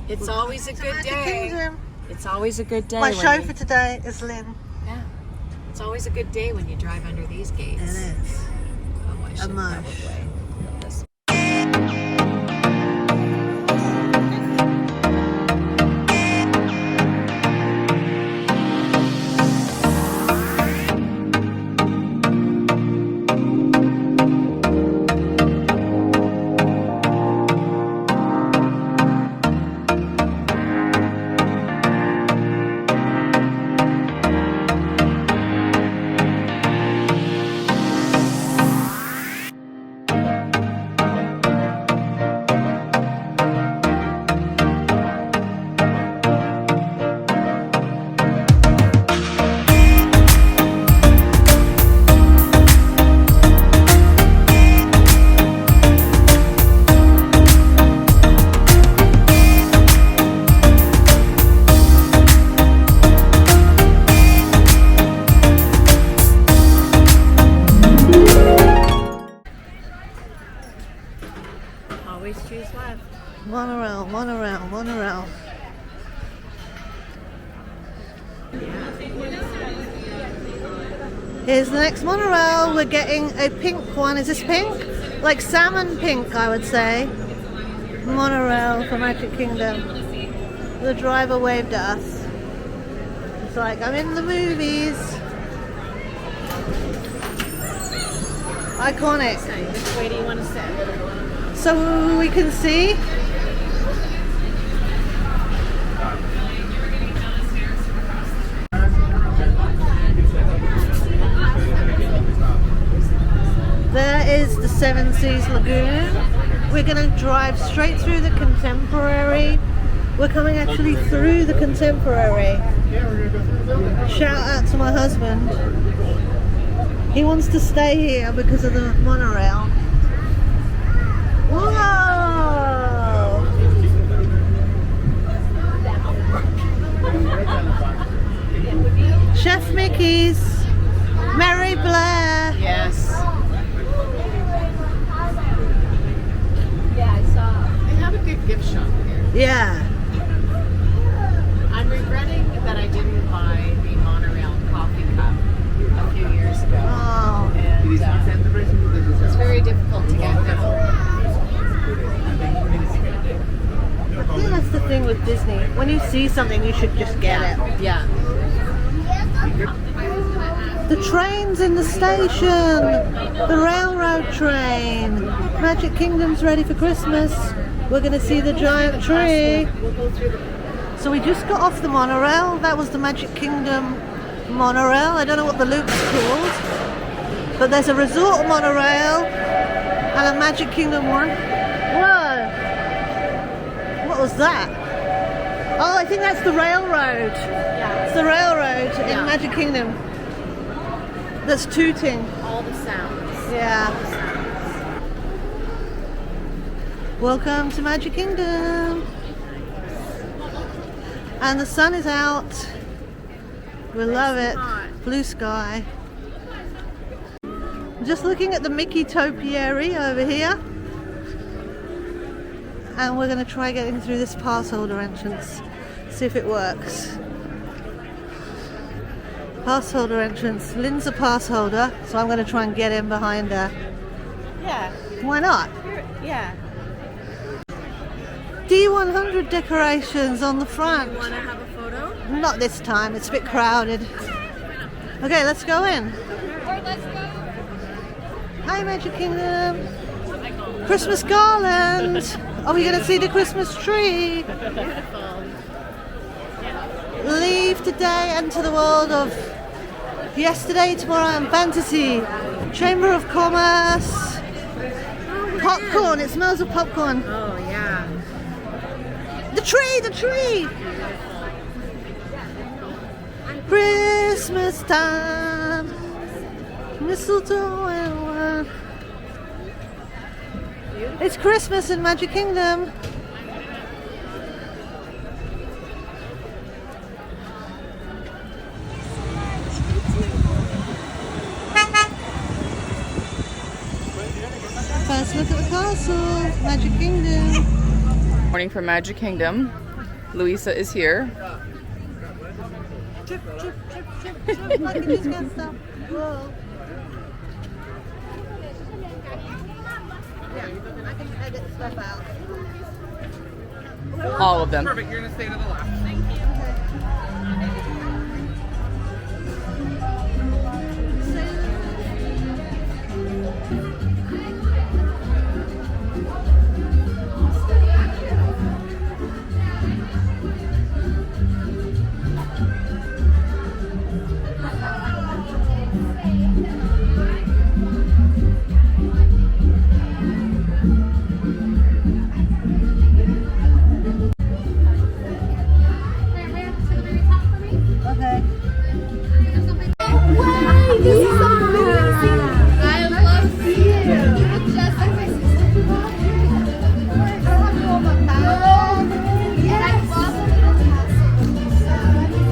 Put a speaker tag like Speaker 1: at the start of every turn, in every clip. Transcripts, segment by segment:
Speaker 1: It's always a good day. It's always a good day.
Speaker 2: My chauffeur today is Lynn.
Speaker 1: Yeah. It's always a good day when you drive under these gates.
Speaker 2: It is.
Speaker 1: Oh, I should
Speaker 2: much.
Speaker 1: probably. This. Always choose left.
Speaker 2: Monorail, monorail, monorail. Here's the next monorail. We're getting a pink one. Is this pink? Like salmon pink, I would say. Monorail for Magic Kingdom. The driver waved at us. It's like, I'm in the movies. Iconic.
Speaker 1: Which way do you want to sit?
Speaker 2: So we can see. There is the Seven Seas Lagoon. We're going to drive straight through the Contemporary. We're coming actually through the Contemporary. Shout out to my husband. He wants to stay here because of the monorail. Whoa! Chef Mickey's, Mary Blair.
Speaker 1: Yes. Yeah, I saw. They have a good gift shop here.
Speaker 2: Yeah.
Speaker 1: I'm regretting that I didn't buy the monorail coffee cup a few years ago.
Speaker 2: Oh.
Speaker 1: And it's very difficult to get now.
Speaker 2: I think that's the thing with Disney. When you see something, you should just get it.
Speaker 1: Yeah.
Speaker 2: The train's in the station. The railroad train. Magic Kingdom's ready for Christmas. We're going to see the giant tree. So we just got off the monorail. That was the Magic Kingdom monorail. I don't know what the loop's called. But there's a resort monorail and a Magic Kingdom one. Whoa! What was that? Oh, I think that's the railroad.
Speaker 1: Yeah.
Speaker 2: It's the railroad
Speaker 1: Yeah.
Speaker 2: in Magic Kingdom. That's tooting.
Speaker 1: All the sounds.
Speaker 2: Yeah. Welcome to Magic Kingdom. And the sun is out. We love it. Blue sky. Just looking at the Mickey topiary over here. And we're going to try getting through this pass holder entrance. See if it works. Pass holder entrance. Lynn's a pass holder, so I'm going to try and get in behind her.
Speaker 1: Yeah.
Speaker 2: Why not?
Speaker 1: Yeah.
Speaker 2: D100 decorations on the front.
Speaker 1: Want to have a photo?
Speaker 2: Not this time, it's a bit crowded. Okay, let's go in. Hi Magic Kingdom. Christmas garland. Are we going to see the Christmas tree?
Speaker 1: Beautiful.
Speaker 2: Leave today, enter the world of yesterday, tomorrow and fantasy. Chamber of Commerce. Popcorn, it smells of popcorn.
Speaker 1: Oh, yeah.
Speaker 2: The tree, the tree! Christmas time. Mistletoe and wine. It's Christmas in Magic Kingdom. First look at the castle, Magic Kingdom.
Speaker 3: Morning from Magic Kingdom. Louisa is here.
Speaker 2: Trip, trip, trip, trip, trip. I can just get stuff. Whoa. Yeah, I can edit stuff out.
Speaker 3: All of them.
Speaker 4: Perfect, you're gonna stay to the left.
Speaker 2: Okay.
Speaker 5: This is amazing. I love seeing it. You look just like my sister. I don't know about that. And I love the little castle. You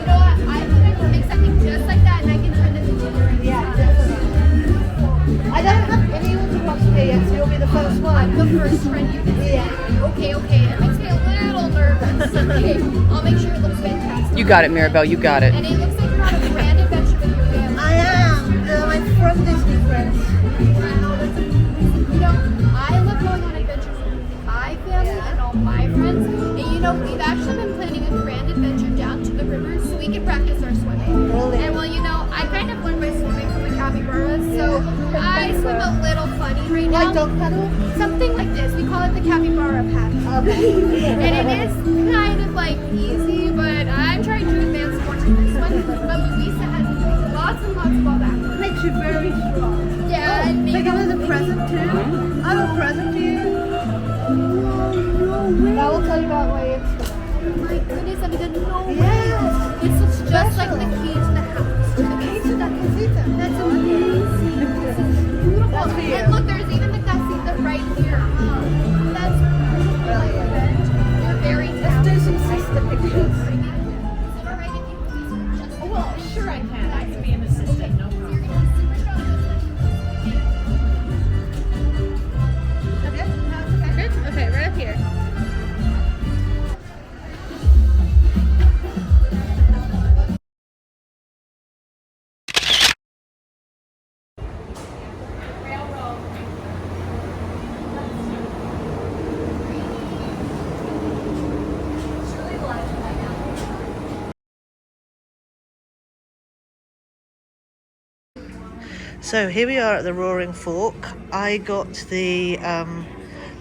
Speaker 5: know what? I think I can make something just like that and I can turn it into a
Speaker 2: Yeah, definitely. I don't have anyone to watch here yet, so you'll be the first one.
Speaker 5: I'm the first friend you visit.
Speaker 2: Yeah.
Speaker 5: Okay. It makes me a little nervous. Okay. I'll make sure it looks fantastic.
Speaker 3: You got it, Mirabel. You got it.
Speaker 5: And it looks like you're on a grand adventure with your family.
Speaker 2: I am. I'm from Disney friends.
Speaker 5: Wow, that's amazing. You know, I love going on adventures with my family and all my friends. And you know, we've actually been planning a grand adventure down to the river so we can practice our swimming.
Speaker 2: Really?
Speaker 5: And well, you know, I kind of learned my swimming from the capybaras, so I swim a little funny right now.
Speaker 2: Like dog paddle?
Speaker 5: Something like this. We call it the capybara paddle.
Speaker 2: Okay.
Speaker 5: And it is kind of like easy, but I'm trying to advance more to this one. But Louisa has lots and lots of all that.
Speaker 2: Makes you very strong.
Speaker 5: Yeah, and
Speaker 2: They
Speaker 5: maybe
Speaker 2: give us a present too. I have a present to you. I will tell you about my Instagram.
Speaker 5: my goodness, I didn't know.
Speaker 2: Yes.
Speaker 5: This looks just like the key to the house. To the
Speaker 2: Pizza da casita.
Speaker 5: That's amazing. This is beautiful.
Speaker 2: That's for you.
Speaker 5: And look, there's even the casita right here. That's brilliant. You're very
Speaker 2: Let's do some sister pictures.
Speaker 5: Is it alright if you please just
Speaker 1: Well, sure I can. I can be an assistant, no problem.
Speaker 5: you're gonna be super strong this time.
Speaker 1: Okay, right up here.
Speaker 2: So here we are at the Roaring Fork. I got the, I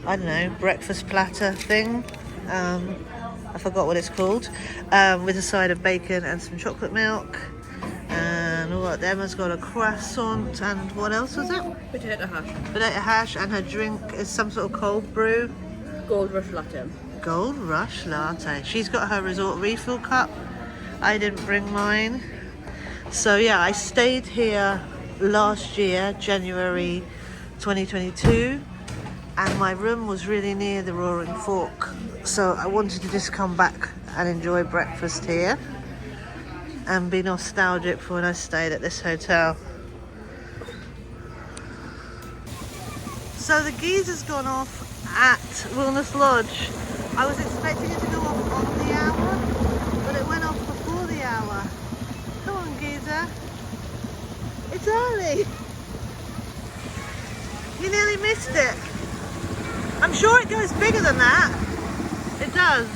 Speaker 2: don't know, breakfast platter thing. I forgot what it's called. With a side of bacon and some chocolate milk. And what, Emma's got a croissant and what else was it?
Speaker 3: Potato hash.
Speaker 2: Potato hash, and her drink is some sort of cold brew.
Speaker 3: Gold Rush Latte.
Speaker 2: Gold Rush Latte. She's got her resort refill cup. I didn't bring mine. So yeah, I stayed here last year, January 2022, and my room was really near the Roaring Fork. So I wanted to just come back and enjoy breakfast here and be nostalgic for when I stayed at this hotel. So the geezer's gone off at Wilderness Lodge. I was expecting it to go off on the hour, but it went off before the hour. Come on, geezer. It's early. You nearly missed it. I'm sure it goes bigger than that. It does.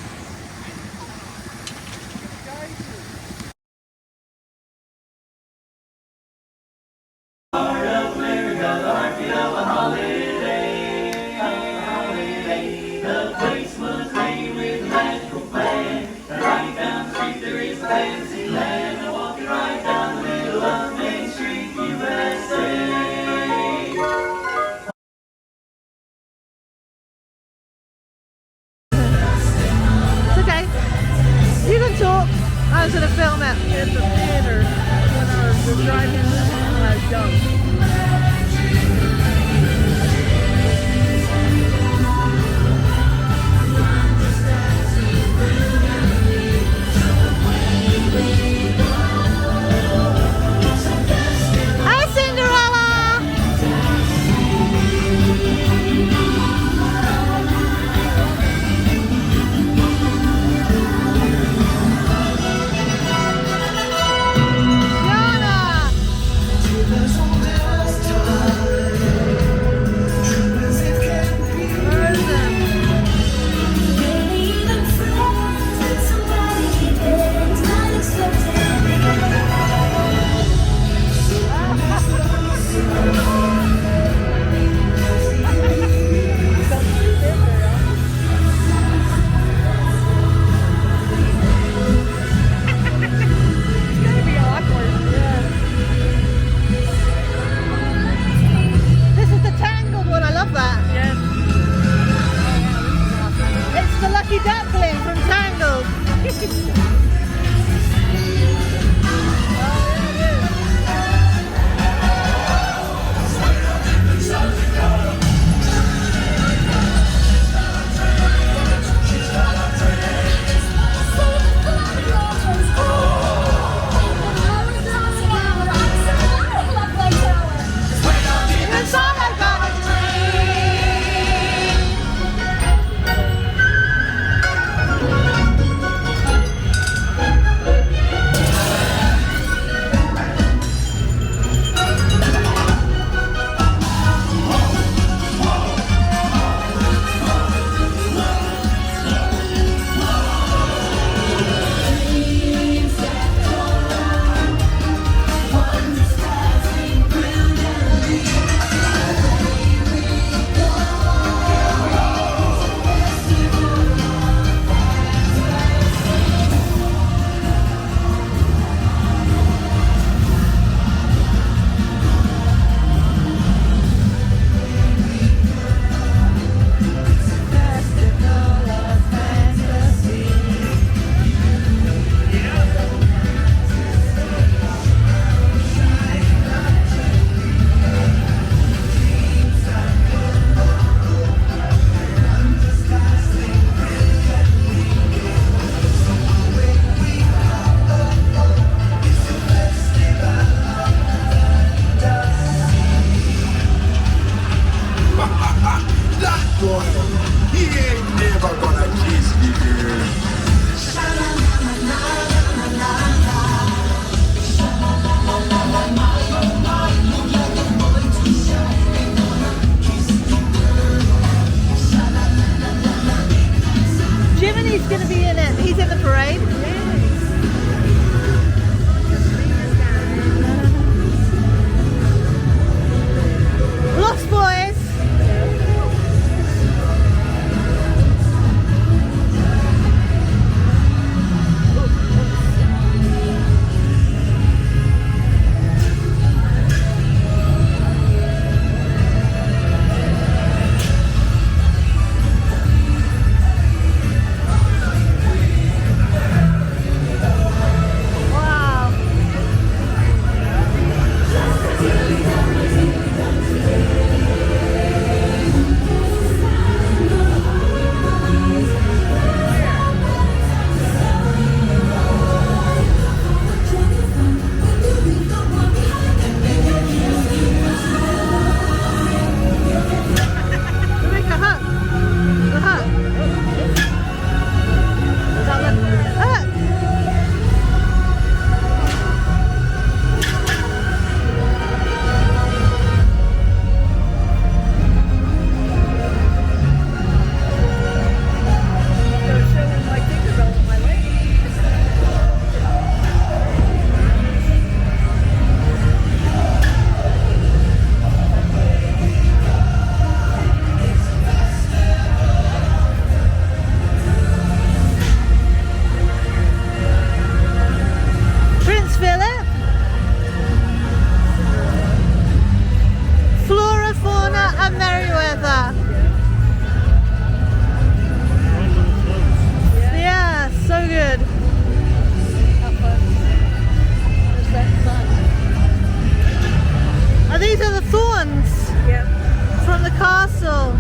Speaker 2: castle.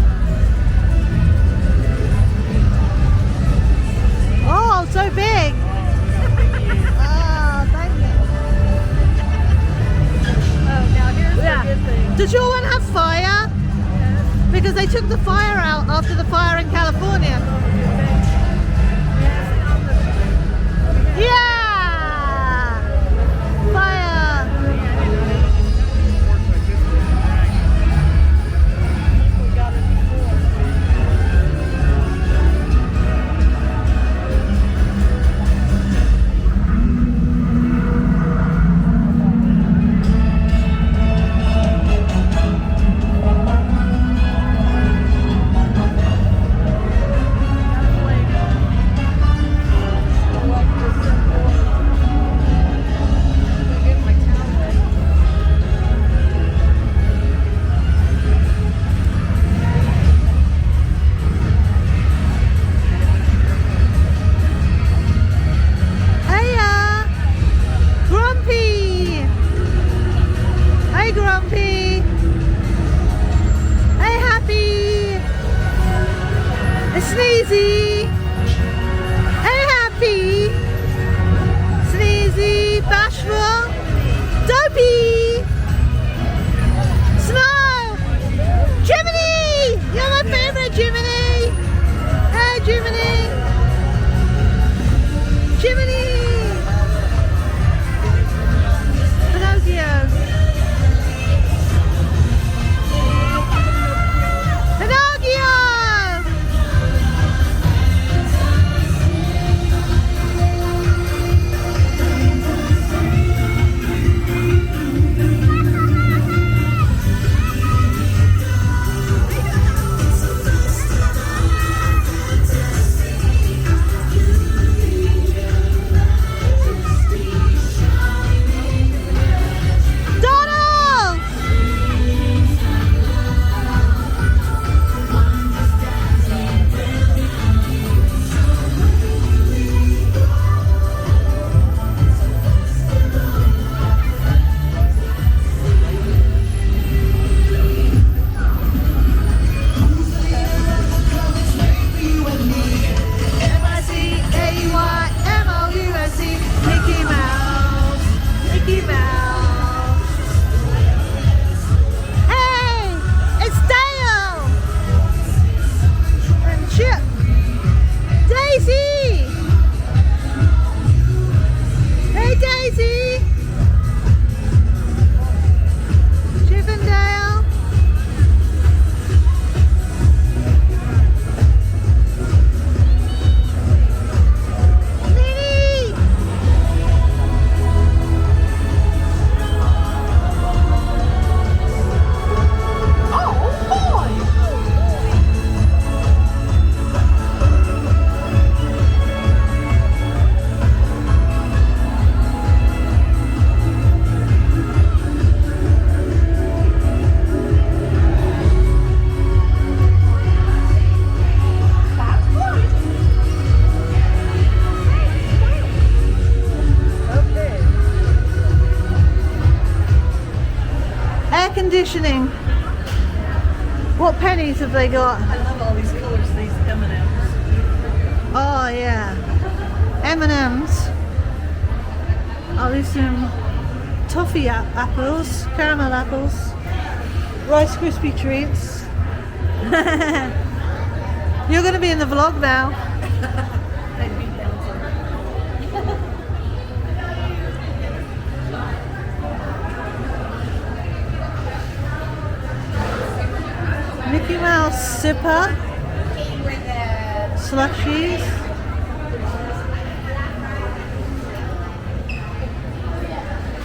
Speaker 2: Oh, so big. Oh, thank you.
Speaker 1: Now here's
Speaker 2: Yeah.
Speaker 1: the good thing.
Speaker 2: Does your one have fire? Because they took the fire out after the fire in California. Yeah! Fire! Hiya! Grumpy! Hey, Grumpy! Hey, Happy! Sneezy! Hey, Happy! Sneezy! Bashful! Dopey! Snow! Jiminy! You're my favorite, Jiminy! Hey, Jiminy! Jiminy! Pinocchio! Pinocchio! Donald! M-I-C-A-Y-M-O-U-S-E Mickey Mouse Mickey Mouse Hey! It's Dale! And Chip! Daisy! Hey, Daisy! Chip and Dale! Nini! Air conditioning. What pennies have they got?
Speaker 1: I love all these colors, these M&Ms.
Speaker 2: Oh yeah, M&Ms. Oh, there's some toffee apples, caramel apples, Rice Krispie treats. You're going to be in the vlog now.
Speaker 1: They'd be bouncing.
Speaker 2: Mickey Mouse sipper, slushies.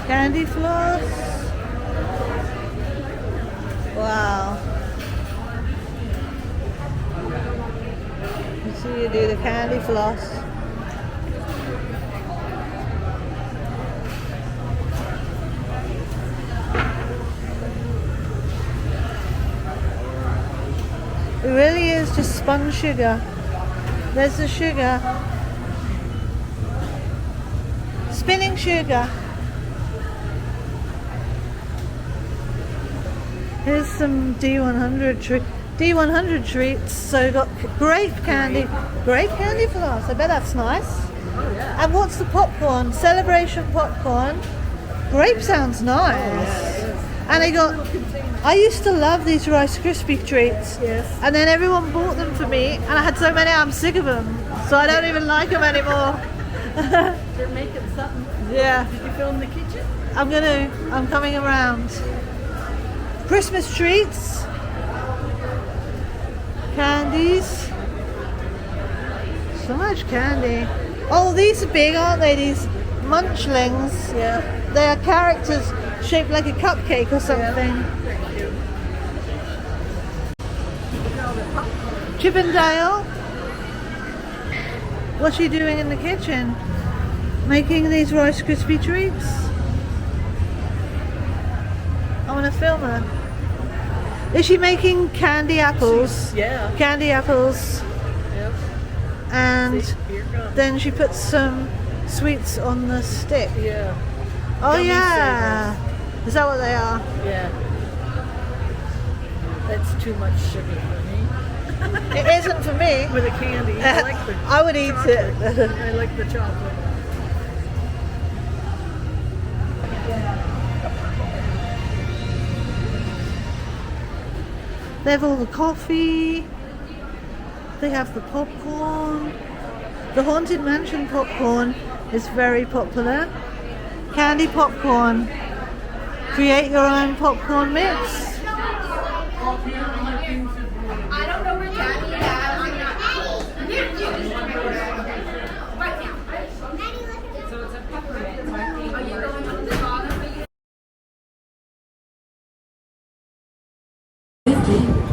Speaker 2: Candy floss. Wow. You see you do the candy floss. It really is just spun sugar. There's the sugar. Spinning sugar. Here's some D100 treats. So we've got grape candy floss. I bet that's nice. And what's the popcorn? Celebration popcorn. Grape sounds nice. And I used to love these Rice Krispie treats.
Speaker 4: Yes.
Speaker 2: And then everyone bought them for me, and I had so many I'm sick of them. So I don't even like them anymore.
Speaker 4: They're making something.
Speaker 2: Yeah.
Speaker 4: Did you film the kitchen?
Speaker 2: I'm coming around. Christmas treats. Candies. So much candy. Oh, these are big, aren't they? These munchlings.
Speaker 4: Yeah.
Speaker 2: They are characters shaped like a cupcake or something. Chippendale. What's she doing in the kitchen? Making these Rice Krispie treats. I want to film her. Is she making candy apples?
Speaker 4: Yeah.
Speaker 2: Candy apples.
Speaker 4: Yep.
Speaker 2: And
Speaker 4: Here comes.
Speaker 2: then she puts some sweets on the stick.
Speaker 4: Yeah.
Speaker 2: Oh
Speaker 4: Gummy
Speaker 2: yeah. Is that what they are?
Speaker 4: Yeah. That's too much sugar for me.
Speaker 2: It isn't for me.
Speaker 4: With a candy. I like the
Speaker 2: I would eat
Speaker 4: chocolate.
Speaker 2: it.
Speaker 4: I like the chocolate.
Speaker 2: They have all the coffee. They have the popcorn. The Haunted Mansion popcorn is very popular. Candy popcorn. Create your own popcorn mix.
Speaker 5: I don't know where Daddy is. Right now. So it's a peppermint. Are you going to the bottom?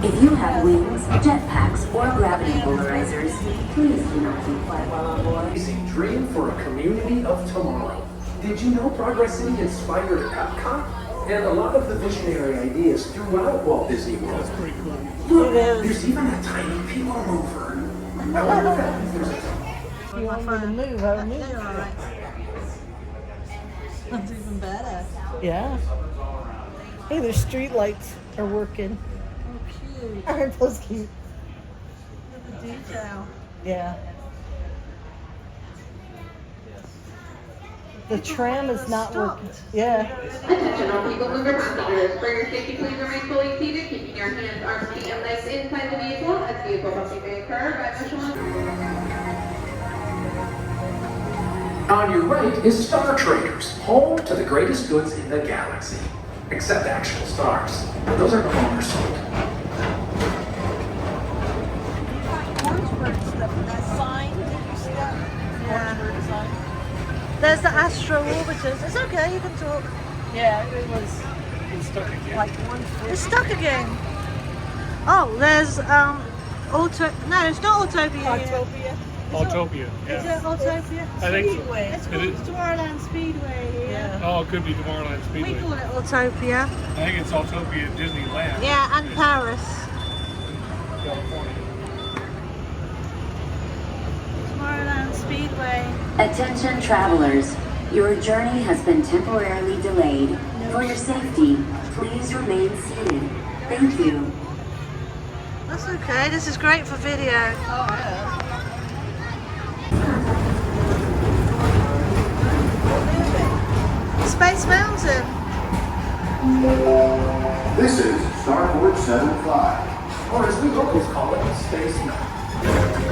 Speaker 6: If you have wings, jetpacks, or gravity polarizers, please do not keep quiet while on board.
Speaker 7: Amazing dream for a community of tomorrow. Did you know Progress City inspired Epcot? And a lot of the visionary ideas throughout Walt Disney World. That's pretty cool. Look, there's even a tiny people mover. I wonder if there's a...
Speaker 4: You want me to move? I'll move. That's even better. Yeah. Hey, their street lights are working. Oh, cute. Aren't those cute? Look at the detail. Yeah. The tram is not working. Yeah.
Speaker 8: Attention all people mover passengers. For your safety, please remain fully seated, keeping your hands, arms, feet, and legs inside the vehicle as vehicle bumping may occur by visual.
Speaker 7: On your right is Star Traders, home to the greatest goods in the galaxy. Except actual stars. Those are no longer sold.
Speaker 2: There's the Astro Orbiters. It's okay, you can talk.
Speaker 4: Yeah, it was like one
Speaker 2: It's stuck again. Oh, there's no, it's not Autopia.
Speaker 4: Autopia.
Speaker 9: Autopia,
Speaker 2: Is
Speaker 9: yeah.
Speaker 2: it Autopia?
Speaker 9: I think so.
Speaker 4: Speedway.
Speaker 2: It's
Speaker 9: It
Speaker 2: called
Speaker 9: is.
Speaker 2: Tomorrowland Speedway here.
Speaker 4: Yeah.
Speaker 9: Oh, it could be Tomorrowland
Speaker 2: We
Speaker 9: Speedway.
Speaker 2: call it Autopia.
Speaker 9: I think it's Autopia at Disneyland.
Speaker 2: Yeah, and Paris.
Speaker 9: California.
Speaker 2: Tomorrowland Speedway.
Speaker 6: Attention travelers, your journey has been temporarily delayed. For your safety, please remain seated. Thank you.
Speaker 2: That's okay, this is great for video.
Speaker 4: Oh, yeah.
Speaker 2: Space Mountain.
Speaker 10: This is Starport 75.
Speaker 7: Or as we locals call it, Space Mountain.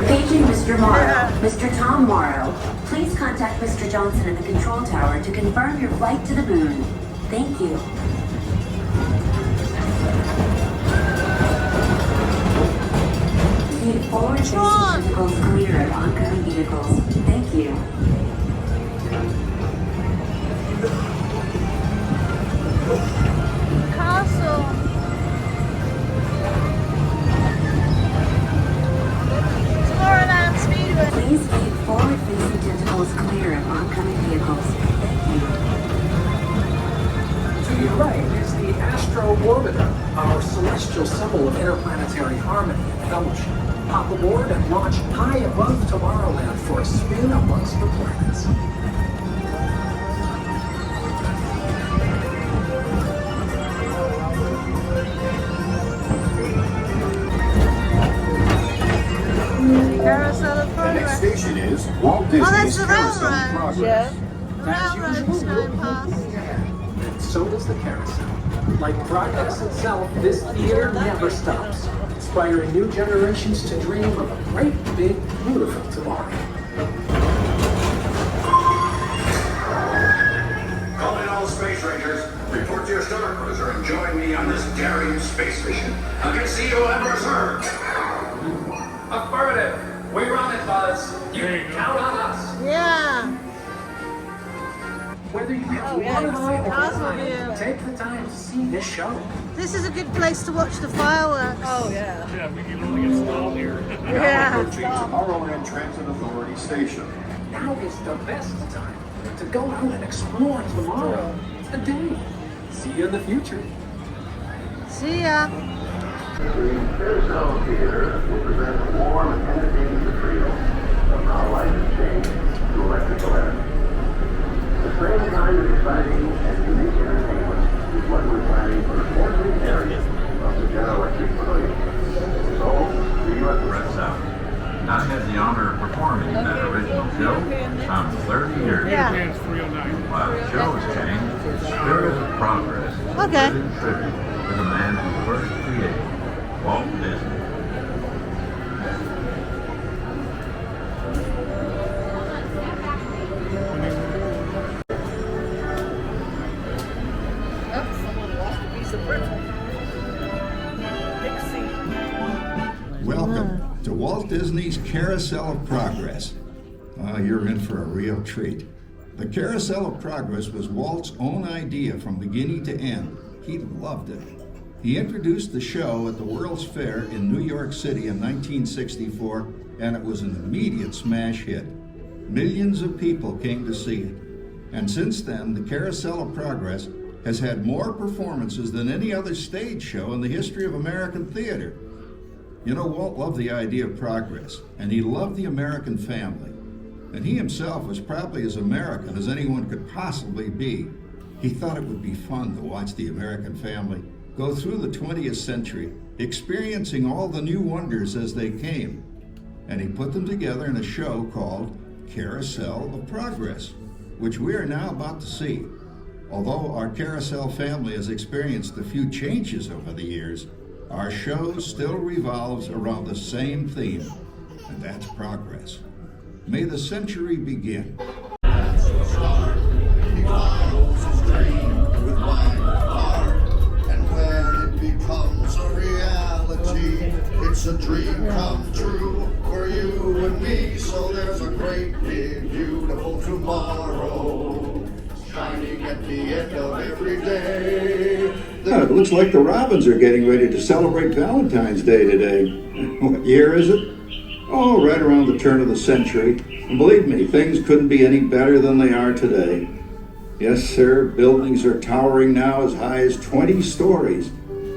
Speaker 6: Paging Mr. Morrow, Mr. Tom Morrow, please contact Mr. Johnson in the control tower to confirm your flight to the moon. Thank you. Keep forward-facing tentacles clear of oncoming vehicles. Thank you.
Speaker 2: Castle. Tomorrowland Speedway.
Speaker 6: Please keep forward-facing tentacles clear of oncoming vehicles. Thank you.
Speaker 7: To your right is the Astro Orbiter, our celestial symbol of interplanetary harmony and fellowship. Hop aboard and launch high above Tomorrowland for a spin amongst the planets.
Speaker 2: of
Speaker 10: The next
Speaker 2: Progress.
Speaker 10: station is Walt
Speaker 2: Oh,
Speaker 10: Disney's
Speaker 2: that's the
Speaker 10: Carousel of
Speaker 2: railroad.
Speaker 10: Progress.
Speaker 2: The railroad's going past.
Speaker 7: And so does the carousel. Like progress itself, this theater never stops, inspiring new generations to dream of a great, big, beautiful tomorrow.
Speaker 10: Calling all space rangers. Report to your star cruiser and join me on this daring space mission against the UMSR.
Speaker 7: Affirmative. We're on it, Buzz. You can count on us.
Speaker 2: Yeah.
Speaker 7: Whether you have
Speaker 2: yeah,
Speaker 7: one eye or
Speaker 2: awesome,
Speaker 7: one eye,
Speaker 2: yeah.
Speaker 7: take the time to see this show.
Speaker 2: This is a good place to watch the fireworks.
Speaker 4: Oh, yeah.
Speaker 9: Yeah, we can only get stalled here.
Speaker 2: Yeah.
Speaker 10: Approaching Tomorrowland Transit Authority Station.
Speaker 7: Now is the best time to go out and explore tomorrow. It's the day. See you in the future.
Speaker 2: See ya.
Speaker 10: The Carousel Theater will present a warm and entertaining portrayal of how life has changed to electrical energy. The same kind of exciting and unique entertainment is what we're planning for every area of the General Electric Pavilion. So, see you at the Red South.
Speaker 11: I had the honor of performing in that original show some 30 years
Speaker 2: Yeah.
Speaker 11: ago.
Speaker 9: It's 309.
Speaker 11: While the show has changed, the spirit of progress is
Speaker 2: Okay.
Speaker 11: in tribute to the man who first created Walt Disney.
Speaker 10: Welcome to Walt Disney's Carousel of Progress. You're in for a real treat. The Carousel of Progress was Walt's own idea from beginning to end. He loved it. He introduced the show at the World's Fair in New York City in 1964, and it was an immediate smash hit. Millions of people came to see it. And since then, the Carousel of Progress has had more performances than any other stage show in the history of American theater. You know, Walt loved the idea of progress, and he loved the American family. And he himself was probably as American as anyone could possibly be. He thought it would be fun to watch the American family go through the 20th century, experiencing all the new wonders as they came. And he put them together in a show called Carousel of Progress, which we are now about to see. Although our Carousel family has experienced a few changes over the years, our show still revolves around the same theme, and that's progress. May the century begin.
Speaker 12: It's a dream come true for you and me, so there's a great big beautiful tomorrow shining at the end of every day.
Speaker 10: It looks like the Robins are getting ready to celebrate Valentine's Day today. What year is it? Oh, right around the turn of the century. And believe me, things couldn't be any better than they are today. Yes, sir, buildings are towering now as high as 20 stories.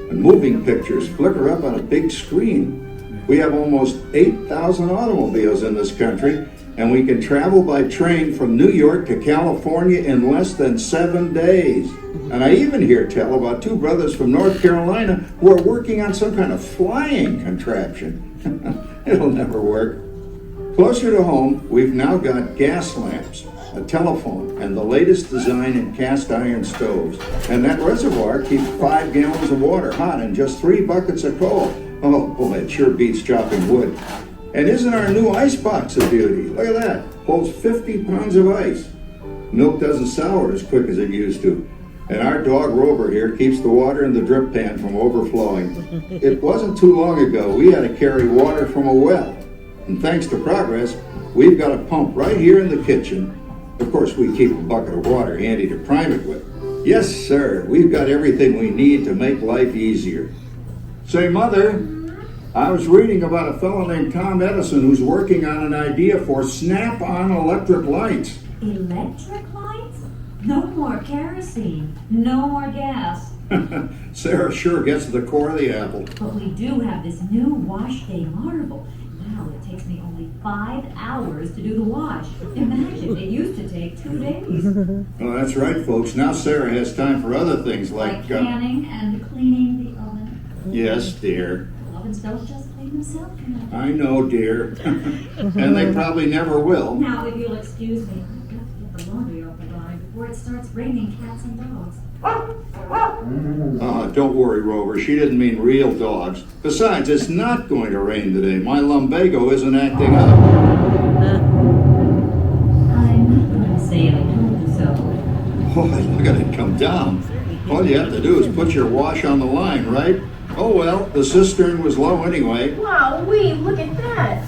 Speaker 10: And moving pictures flicker up on a big screen. We have almost 8,000 automobiles in this country, and we can travel by train from New York to California in less than 7 days. And I even hear tell about two brothers from North Carolina who are working on some kind of flying contraption. It'll never work. Closer to home, we've now got gas lamps, a telephone, and the latest design in cast iron stoves. And that reservoir keeps 5 gallons of water hot in just 3 buckets of coal. Oh boy, it sure beats chopping wood. And isn't our new ice box a beauty? Look at that, holds 50 pounds of ice. Milk doesn't sour as quick as it used to. And our dog Rover here keeps the water in the drip pan from overflowing. It wasn't too long ago we had to carry water from a well. And thanks to progress, we've got a pump right here in the kitchen. Of course, we keep a bucket of water handy to prime it with. Yes, sir, we've got everything we need to make life easier. Say, Mother, I was reading about a fellow named Tom Edison who's working on an idea for snap-on electric lights.
Speaker 6: Electric lights? No more kerosene, no more gas.
Speaker 10: Sarah sure gets to the core of the apple.
Speaker 6: But we do have this new wash day marvel. Now it takes me only 5 hours to do the wash. Imagine, it used to take 2 days.
Speaker 10: Oh, that's right, folks. Now Sarah has time for other things like
Speaker 6: Like canning and cleaning the oven.
Speaker 10: yes, dear.
Speaker 13: ovens don't just clean themselves, you know.
Speaker 10: I know, dear. And they probably never will.
Speaker 13: Now, if you'll excuse me, I've got to get the laundry off the line before it starts raining cats and dogs.
Speaker 10: Don't worry, Rover. She didn't mean real dogs. Besides, it's not going to rain today. My lumbago isn't acting up.
Speaker 13: I'm not going to say I told you so.
Speaker 10: Boy, look at it come down. All you have to do is put your wash on the line, right? Oh well, the cistern was low anyway.
Speaker 14: Wow, look at that.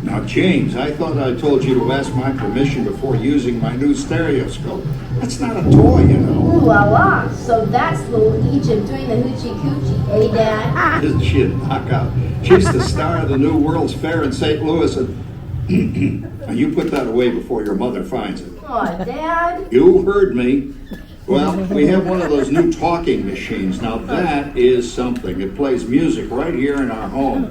Speaker 10: Now, James, I thought I told you to ask my permission before using my new stereoscope. That's not a toy, you know.
Speaker 14: Ooh la la. So that's little Egypt doing the hoochie coochie, eh, Dad?
Speaker 10: Isn't she a knockout? She's the star of the new World's Fair in St. Louis, and now you put that away before your mother finds it.
Speaker 14: Oh, Dad.
Speaker 10: You heard me. Well, we have one of those new talking machines. Now that is something. It plays music right here in our home.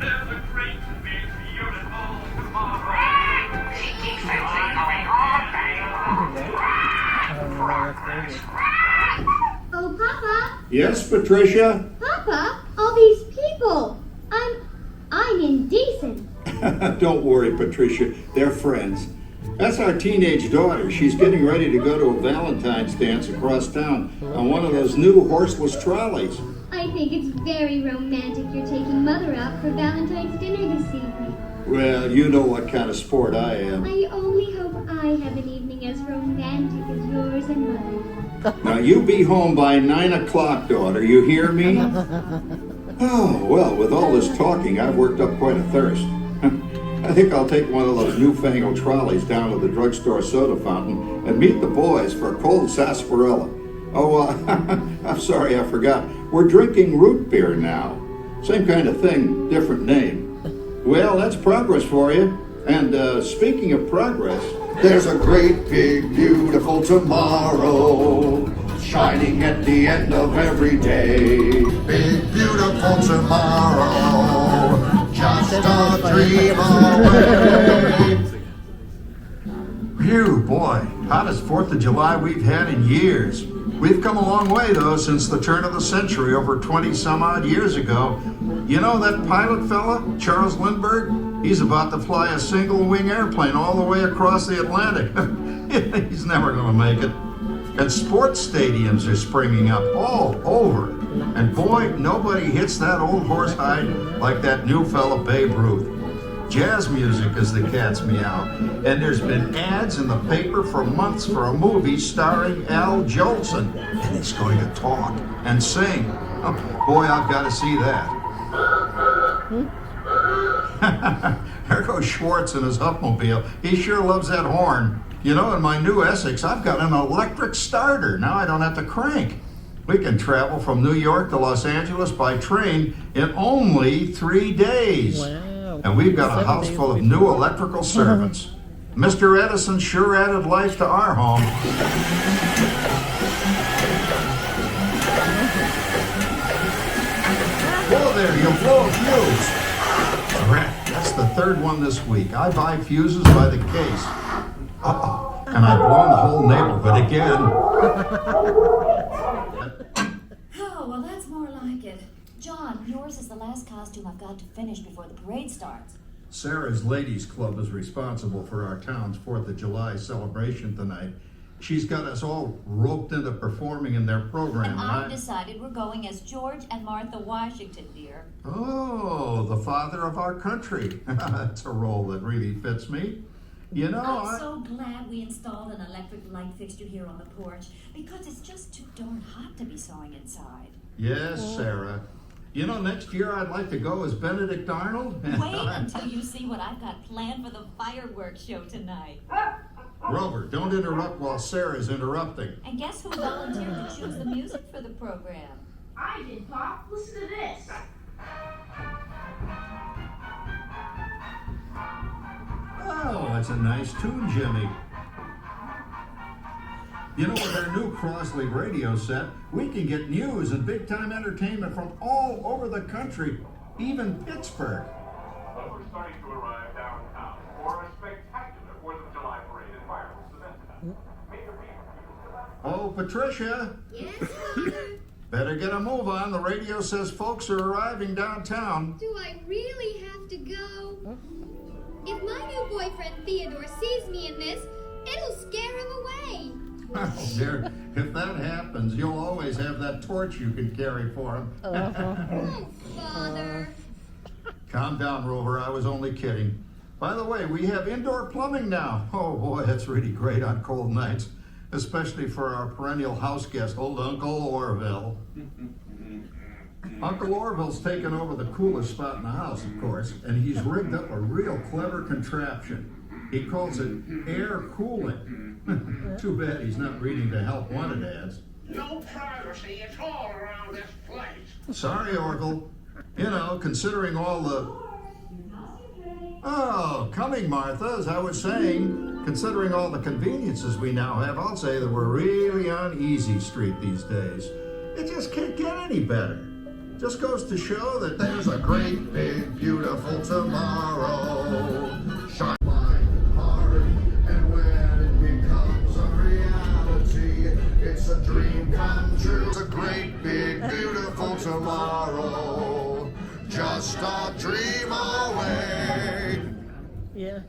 Speaker 5: Oh, Papa.
Speaker 10: Yes, Patricia?
Speaker 5: Papa, all these people. I'm indecent.
Speaker 10: Don't worry, Patricia. They're friends. That's our teenage daughter. She's getting ready to go to a Valentine's dance across town on one of those new horseless trolleys.
Speaker 5: I think it's very romantic you're taking Mother out for Valentine's dinner this evening.
Speaker 10: Well, you know what kind of sport I am.
Speaker 5: I only hope I have an evening as romantic as yours and Mother's.
Speaker 10: Now, you be home by 9 o'clock, daughter. You hear me? Oh, well, with all this talking, I've worked up quite a thirst. I think I'll take one of those newfangled trolleys down to the drugstore soda fountain and meet the boys for a cold sarsaparilla. Oh, I'm sorry, I forgot. We're drinking root beer now. Same kind of thing, different name. Well, that's progress for you. And speaking of progress...
Speaker 12: There's a great, big, beautiful tomorrow, shining at the end of every day. Big, beautiful tomorrow, just a dream away.
Speaker 10: Phew, boy, hottest 4th of July we've had in years. We've come a long way, though, since the turn of the century, over 20-some-odd years ago. You know that pilot fella, Charles Lindbergh? He's about to fly a single-wing airplane all the way across the Atlantic. He's never going to make it. And sports stadiums are springing up all over. And boy, nobody hits that old horsehide like that new fella Babe Ruth. Jazz music is the cat's meow. And there's been ads in the paper for months for a movie starring Al Jolson. And he's going to talk and sing. Oh, boy, I've got to see that. There goes Schwartz in his Huffmobile. He sure loves that horn. You know, in my new Essex, I've got an electric starter. Now I don't have to crank. We can travel from New York to Los Angeles by train in only 3 days.
Speaker 2: Wow.
Speaker 10: And we've got a house full of new electrical servants. Mr. Edison sure added life to our home. Whoa there, you'll blow a fuse. Correct. That's the third one this week. I buy fuses by the case. Uh-oh. And I've blown the whole neighborhood again.
Speaker 13: Oh, well, that's more like it. John, yours is the last costume I've got to finish before the parade starts.
Speaker 10: Sarah's Ladies Club is responsible for our town's 4th of July celebration tonight. She's got us all roped into performing in their program.
Speaker 13: And I've decided we're going as George and Martha Washington, dear.
Speaker 10: Oh, the father of our country. That's a role that really fits me. You know,
Speaker 13: I'm so glad we installed an electric light fixture here on the porch, because it's just too darn hot to be sewing inside.
Speaker 10: Yes, Sarah. You know, next year I'd like to go as Benedict Arnold.
Speaker 13: Wait until you see what I've got planned for the fireworks show tonight.
Speaker 10: Rover, don't interrupt while Sarah's interrupting.
Speaker 13: And guess who volunteered to choose the music for the program?
Speaker 14: I did, Pop. Listen to this.
Speaker 10: Oh, that's a nice tune, Jimmy. You know, with our new Crossley radio set, we can get news and big-time entertainment from all over the country, even Pittsburgh.
Speaker 11: But we're starting to arrive downtown for a spectacular 4th of July parade and fireworks event tonight. Major people.
Speaker 10: Oh, Patricia.
Speaker 5: Yes, Father.
Speaker 10: Better get a move on. The radio says folks are arriving downtown.
Speaker 5: Do I really have to go? If my new boyfriend Theodore sees me in this, it'll scare him away.
Speaker 10: Oh, dear. If that happens, you'll always have that torch you can carry for him.
Speaker 5: Oh, Father.
Speaker 10: Calm down, Rover. I was only kidding. By the way, we have indoor plumbing now. Oh, boy, that's really great on cold nights, especially for our perennial house guest, old Uncle Orville. Uncle Orville's taken over the coolest spot in the house, of course, and he's rigged up a real clever contraption. He calls it air cooling. Too bad he's not reading the help wanted ads.
Speaker 11: No privacy at all around this place.
Speaker 10: Sorry, Orville. You know, considering all the... Oh, coming, Martha, as I was saying, considering all the conveniences we now have, I'll say that we're really on easy street these days. It just can't get any better. Just goes to show that there's a great, big, beautiful tomorrow. Shine
Speaker 12: hard, and when it becomes a reality, it's a dream come true. It's a great, big, beautiful tomorrow, just a dream away.
Speaker 4: Yeah.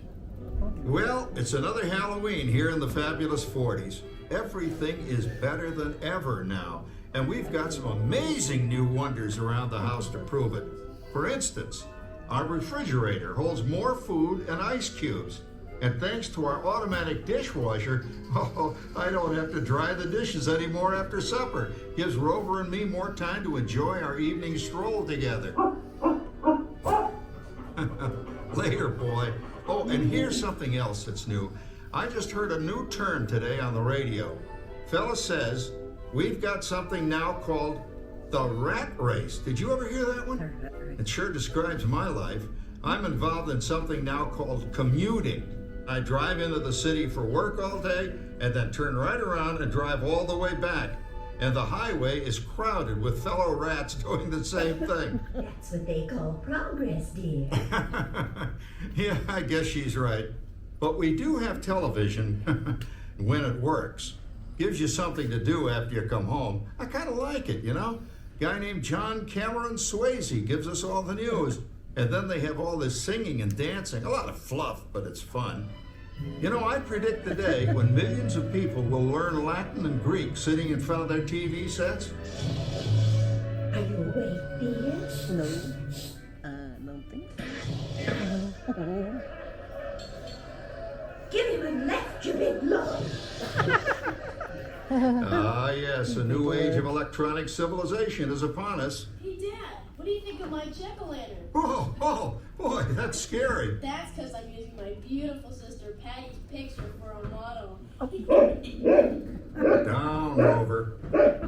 Speaker 10: Well, it's another Halloween here in the fabulous 40s. Everything is better than ever now, and we've got some amazing new wonders around the house to prove it. For instance, our refrigerator holds more food and ice cubes. And thanks to our automatic dishwasher, oh, I don't have to dry the dishes anymore after supper. Gives Rover and me more time to enjoy our evening stroll together. Later, boy. Oh, and here's something else that's new. I just heard a new term today on the radio. Fella says, we've got something now called the rat race. Did you ever hear that one? It sure describes my life. I'm involved in something now called commuting. I drive into the city for work all day and then turn right around and drive all the way back. And the highway is crowded with fellow rats doing the same thing.
Speaker 15: That's what they call progress, dear.
Speaker 10: Yeah, I guess she's right. But we do have television when it works. Gives you something to do after you come home. I kind of like it, you know? Guy named John Cameron Swayze gives us all the news. And then they have all this singing and dancing. A lot of fluff, but it's fun. You know, I predict the day when millions of people will learn Latin and Greek sitting in front of their TV sets.
Speaker 15: Are you awake, dear?
Speaker 4: No. Don't think so.
Speaker 15: Give him a left, you big lord.
Speaker 10: Ah, yes, a new age of electronic civilization is upon us.
Speaker 16: Hey, Dad, what do you think of my jack-o'-lantern?
Speaker 10: Oh, boy, that's scary.
Speaker 16: That's because I'm using my beautiful sister Patty's picture for a model.
Speaker 10: Down, Rover.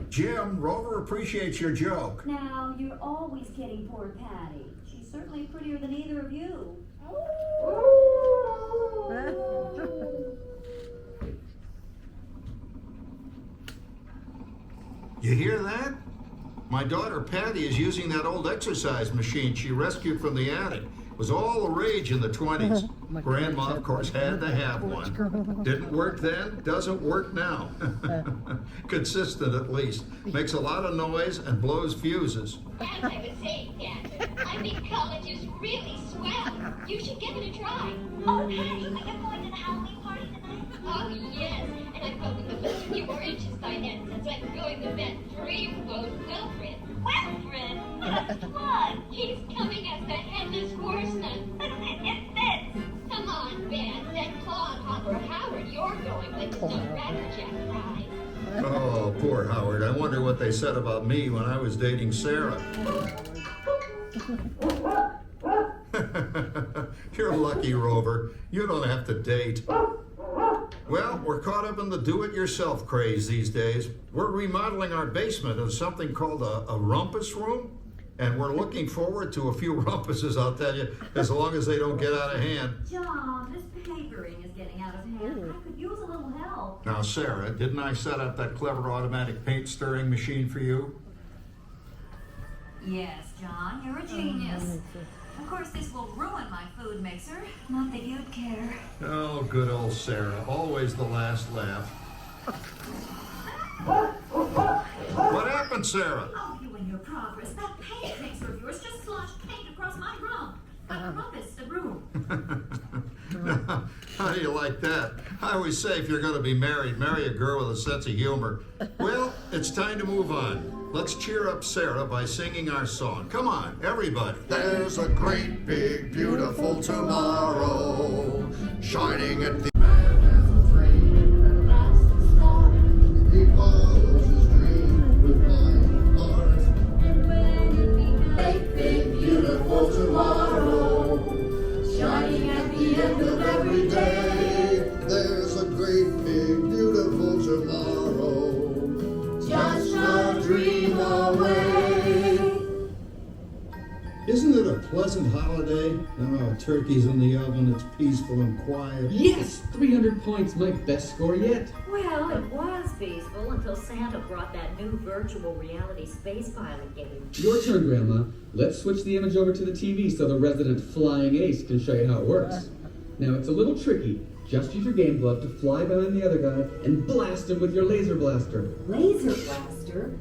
Speaker 10: Jim, Rover appreciates your joke.
Speaker 13: Now, you're always kidding poor Patty. She's certainly prettier than either of you.
Speaker 10: You hear that? My daughter Patty is using that old exercise machine she rescued from the attic. It was all the rage in the 20s. Grandma, of course, had to have one. Didn't work then, doesn't work now. Consistent, at least. Makes a lot of noise and blows fuses.
Speaker 17: As I was saying, Dad, I think college is really swell. You should give it a try. Oh, Patty, are you going to the Halloween party tonight? Oh, yes. And I'm hoping to lose a few more inches by then, since I'm going to bet Dreamboat Wilfred. Wilfred? What? He's coming as the headless horseman. It's this. Come on, Ben. That clodhopper Howard you're going with is no Ratterjack ride.
Speaker 10: Oh, poor Howard. I wonder what they said about me when I was dating Sarah. You're lucky, Rover. You don't have to date. Well, we're caught up in the do-it-yourself craze these days. We're remodeling our basement into something called a rumpus room, and we're looking forward to a few rumpuses, I'll tell you, as long as they don't get out of hand.
Speaker 13: John, this papering is getting out of hand. I could use a little help.
Speaker 10: Now, Sarah, didn't I set up that clever automatic paint stirring machine for you?
Speaker 13: Yes, John, you're a genius. Of course, this will ruin my food mixer. Not that you'd care.
Speaker 10: Oh, good old Sarah. Always the last laugh. What happened, Sarah?
Speaker 13: Oh, you and your progress. That paint mixer of yours just sloshed paint across my room. I rumpus the room.
Speaker 10: How do you like that? I always say if you're going to be married, marry a girl with a sense of humor. Well, it's time to move on. Let's cheer up Sarah by singing our song. Come on, everybody.
Speaker 12: There's a great, big, beautiful tomorrow shining at the He follows his dream with my heart. Great, big, beautiful tomorrow shining at the end of every day. There's a great, big, beautiful tomorrow, just a dream away.
Speaker 10: Isn't it a pleasant holiday? Oh, turkey's in the oven, it's peaceful and quiet.
Speaker 18: Yes! 300 points, my best score yet.
Speaker 13: Well, it was peaceful until Santa brought that new virtual reality space pilot game.
Speaker 18: Your turn, Grandma. Let's switch the image over to the TV so the resident flying ace can show you how it works. Now, it's a little tricky. Just use your game glove to fly behind the other guy and blast him with your laser blaster.
Speaker 14: Laser blaster?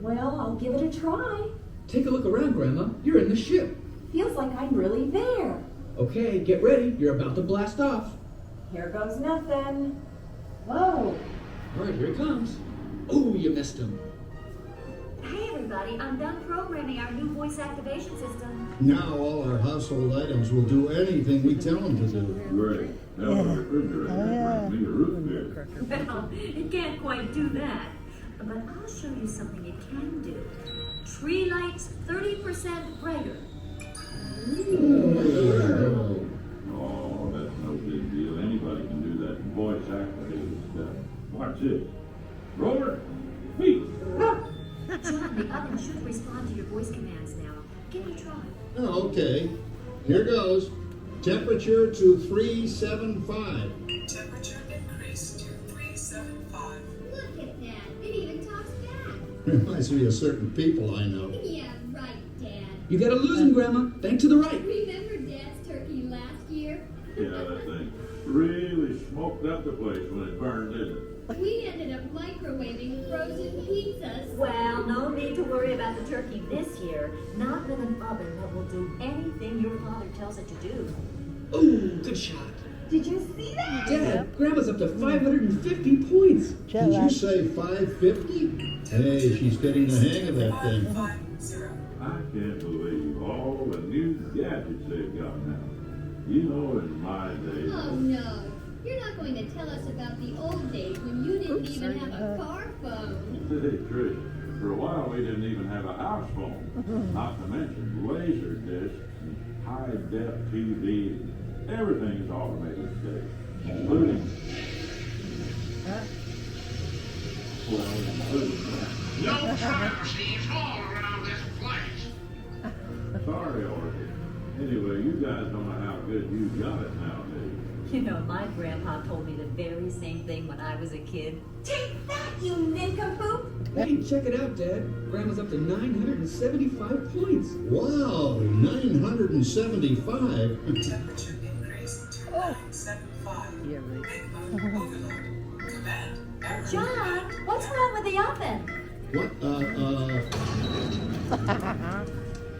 Speaker 14: Well, I'll give it a try.
Speaker 18: Take a look around, Grandma. You're in the ship.
Speaker 14: Feels like I'm really there.
Speaker 18: Okay, get ready. You're about to blast off.
Speaker 14: Here goes nothing. Whoa.
Speaker 18: All right, here it comes. Oh, you missed him.
Speaker 13: Hey, everybody, I'm done programming our new voice activation system.
Speaker 10: Now all our household items will do anything we tell them to do.
Speaker 11: Great. Now the refrigerator brings me a root beer.
Speaker 13: Well, it can't quite do that. But I'll show you something it can do. Tree lights 30% brighter.
Speaker 11: Oh, that's no big deal. Anybody can do that voice activated stuff. Watch this. Roller, feet.
Speaker 13: John, the oven should respond to your voice commands now. Give it a try.
Speaker 10: Oh, okay. Here goes. Temperature to 375.
Speaker 19: Temperature increased to 375.
Speaker 5: Look at that. It even talks back.
Speaker 10: Reminds me of certain people I know.
Speaker 5: Yeah, right, Dad.
Speaker 18: You got a losing, Grandma. Bank to the right.
Speaker 5: Remember Dad's turkey last year?
Speaker 11: Yeah, that thing really smoked up the place when it burned, didn't it?
Speaker 5: We ended up microwaving frozen pizzas.
Speaker 13: Well, no need to worry about the turkey this year. Not with an oven that will do anything your father tells it to do.
Speaker 18: Oh, good shot.
Speaker 14: Did you see that?
Speaker 18: Dad, Grandma's up to 550 points.
Speaker 10: Did you say 550? Hey, she's getting the hang of that thing.
Speaker 19: 550.
Speaker 11: I can't believe all the new gadgets they've got now. You know, in my day.
Speaker 5: Oh no. You're not going to tell us about the old days when you didn't even have a car phone.
Speaker 11: Hey, Trish, for a while we didn't even have a house phone. Not to mention laser discs and high-def TV. Everything is automated today, including...
Speaker 12: No time machines all around this place.
Speaker 11: Sorry, Orky. Anyway, you guys don't know how good you got it nowadays.
Speaker 13: You know, my grandpa told me the very same thing when I was a kid.
Speaker 14: Take that, you nincompoop!
Speaker 18: Hey, check it out, Dad. Grandma's up to 975 points.
Speaker 10: Wow, 975.
Speaker 19: Temperature increased to 975.
Speaker 2: Yeah,
Speaker 19: Big mode overload. Command.
Speaker 13: John, what's wrong with the oven?
Speaker 10: What,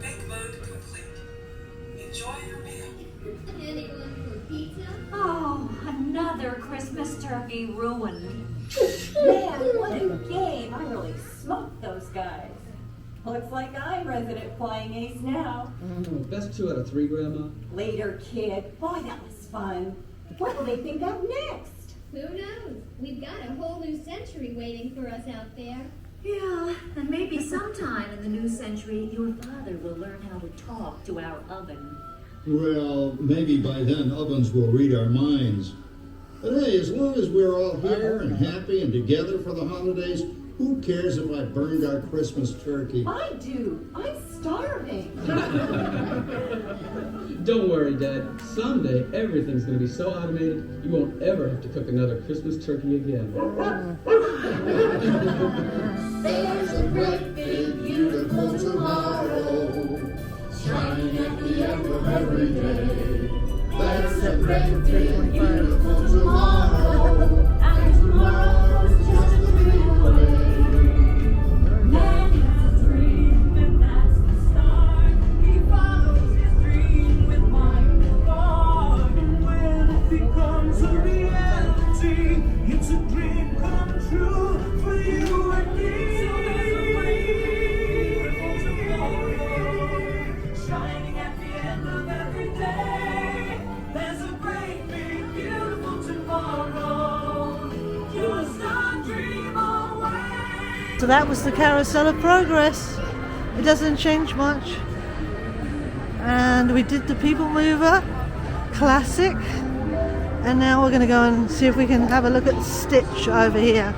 Speaker 19: Big mode complete. Enjoy your meal.
Speaker 5: Anyone for pizza?
Speaker 13: Oh, another Christmas turkey ruined.
Speaker 14: Man, what a game! I really smoked those guys. Looks like I'm resident flying ace now.
Speaker 18: Oh, best 2 out of 3, Grandma.
Speaker 14: Later, kid. Boy, that was fun. What will they think of next?
Speaker 5: Who knows? We've got a whole new century waiting for us out there.
Speaker 13: Yeah, and maybe sometime in the new century, your father will learn how to talk to our oven.
Speaker 10: well, maybe by then ovens will read our minds. But hey, as long as we're all here and happy and together for the holidays, who cares if I burned our Christmas turkey?
Speaker 14: I do. I'm starving.
Speaker 18: Don't worry, Dad. Someday, everything's going to be so automated, you won't ever have to cook another Christmas turkey again.
Speaker 12: There's a great big beautiful tomorrow shining at the end of every day. There's a great big beautiful tomorrow, and tomorrow's just a dream away.
Speaker 2: So that was the Carousel of Progress. It doesn't change much. And we did the People Mover Classic. And now we're going to go and see if we can have a look at Stitch over here.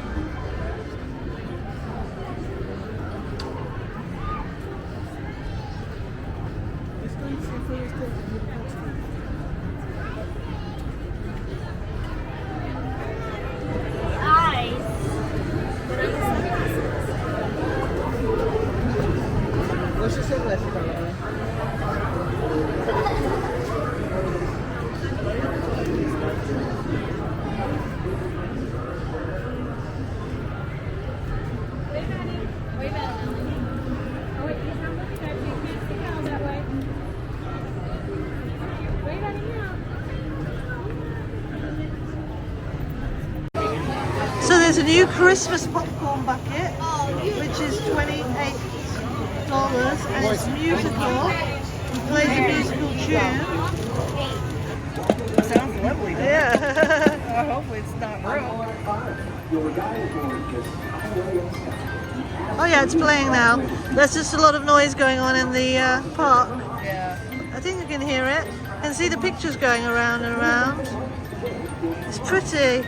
Speaker 2: So there's a new Christmas popcorn bucket, which is $28, and it's musical. It plays a musical tune.
Speaker 4: Sounds lovely, doesn't
Speaker 2: Yeah.
Speaker 4: it? Hopefully it's not real.
Speaker 2: Oh yeah, it's playing now. There's just a lot of noise going on in the park.
Speaker 4: Yeah.
Speaker 2: I think you can hear it. And see the pictures going around and around. It's pretty.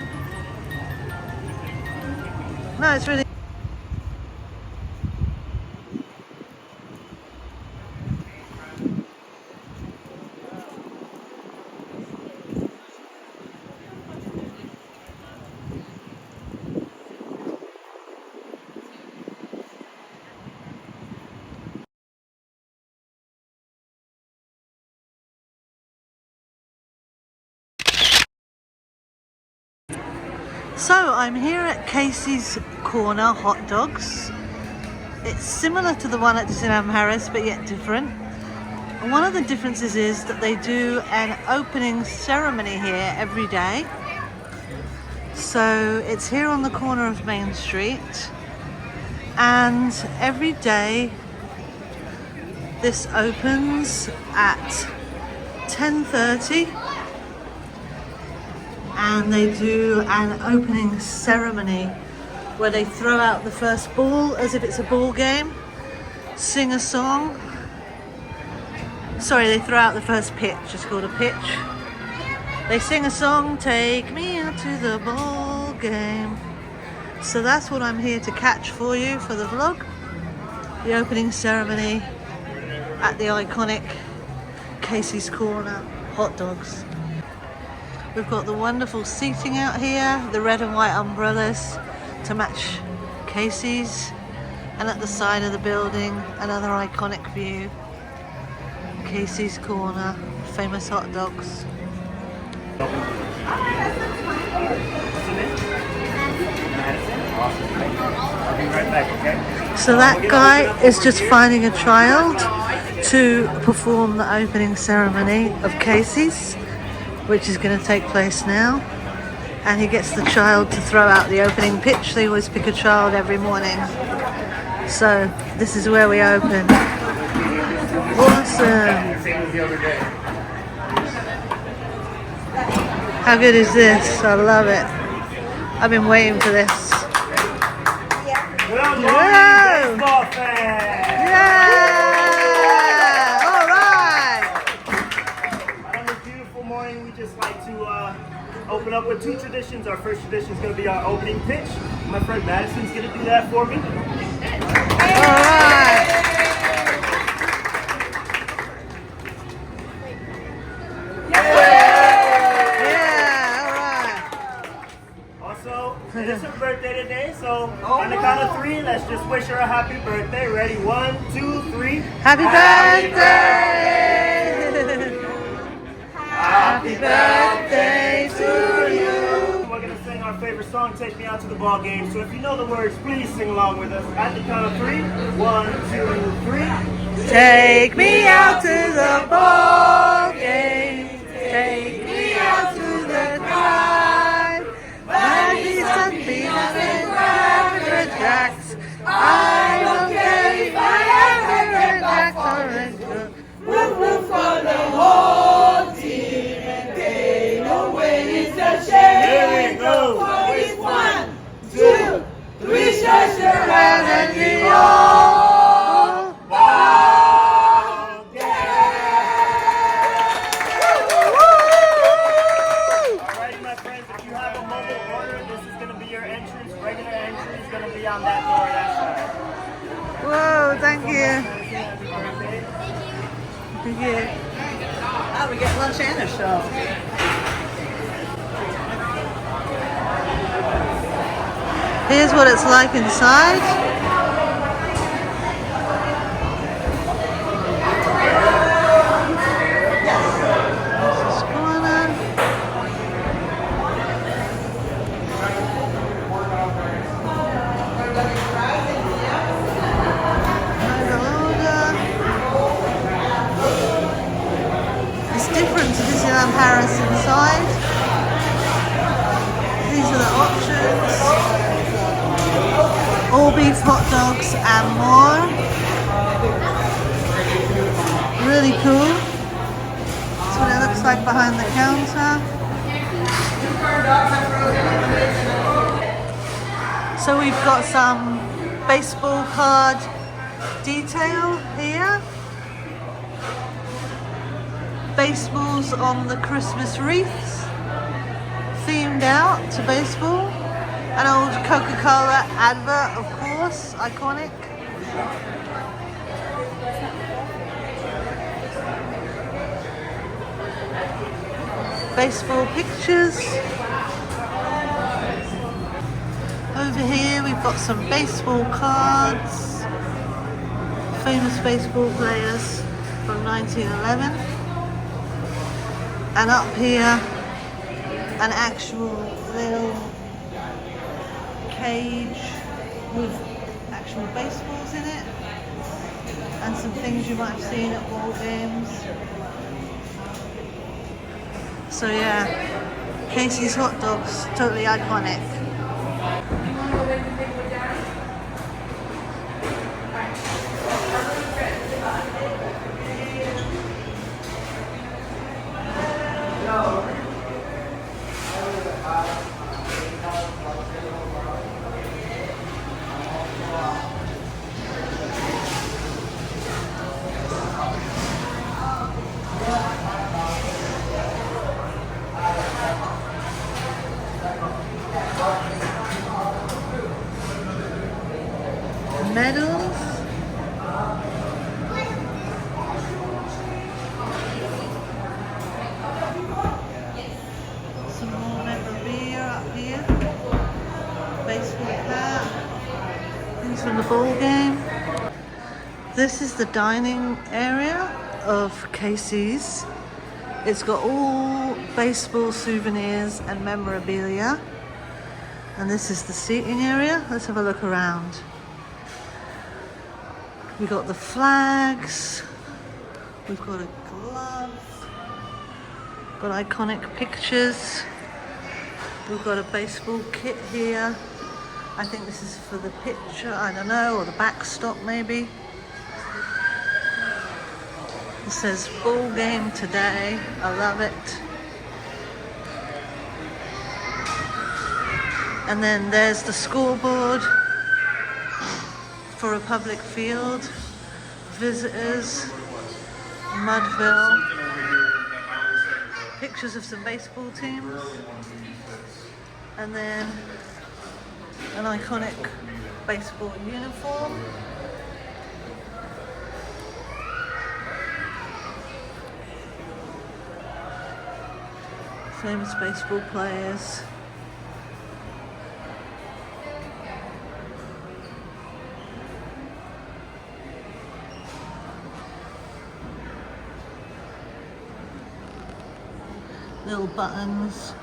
Speaker 2: No, it's really. So I'm here at Casey's Corner Hot Dogs. It's similar to the one at Disneyland Paris, but yet different. And one of the differences is that they do an opening ceremony here every day. So it's here on the corner of Main Street, and every day this opens at 10:30. And they do an opening ceremony where they throw out the first ball as if it's a ball game, sing a song. Sorry, they throw out the first pitch, it's called a pitch. They sing a song, take me out to the ball game. So that's what I'm here to catch for you for the vlog. The opening ceremony at the iconic Casey's Corner Hot Dogs. We've got the wonderful seating out here, the red and white umbrellas to match Casey's, and at the side of the building, another iconic view. Casey's Corner, famous hot dogs. So that guy is just finding a child to perform the opening ceremony of Casey's, which is going to take place now, and he gets the child to throw out the opening pitch. They always pick a child every morning. So this is where we open. Awesome. How good is this? I love it. I've been waiting for this.
Speaker 20: Good morning, baseball fans!
Speaker 2: Yeah! All right!
Speaker 20: On this beautiful morning, we just like to open up with two traditions. Our first tradition is going to be our opening pitch. My friend Madison's going to do that for me.
Speaker 2: All right!
Speaker 20: It is her birthday today, so on the count of three, let's just wish her a happy birthday. Ready? 1, 2, 3.
Speaker 2: Happy birthday! Happy birthday to you!
Speaker 20: We're going to sing our favorite song, Take Me Out to the Ball Game. So if you know the words, please sing along with us. At the count of 3. 1, 2, 3.
Speaker 2: Take me out to the ball game. Take me out to the drive. By the sunbeams and Cracker Jacks. I don't care if I ever get back orange.
Speaker 21: Woof woof for the whole team, and they know when it's a shame.
Speaker 20: Here we go.
Speaker 21: For it's 1, 2, 3 shots around.
Speaker 2: Thank you.
Speaker 4: Oh, we get lunch and a show.
Speaker 2: Here's what it's like inside. It's different to Disneyland Paris inside. These are the options. All beef hot dogs and more. Really cool. That's what it looks like behind the counter. So we've got some baseball card detail here. Baseballs on the Christmas wreaths, themed out to baseball. An old Coca-Cola advert, of course, iconic. Baseball pictures. Over here we've got some baseball cards. Famous baseball players from 1911. And up here, an actual little cage with actual baseballs in it. And some things you might have seen at Walt games. So yeah, Casey's hot dogs, totally iconic. Medals. Some more memorabilia up here. Baseball hat. Things from the ball game. This is the dining area of Casey's. It's got all baseball souvenirs and memorabilia. And this is the seating area. Let's have a look around. We've got the flags, we've got a glove, got iconic pictures, we've got a baseball kit here. I think this is for the pitcher, I don't know, or the backstop maybe. It says ball game today, I love it. And then there's the scoreboard. For a public field, visitors, Mudville, pictures of some baseball teams, and then an iconic baseball uniform. Famous baseball players. Little buttons,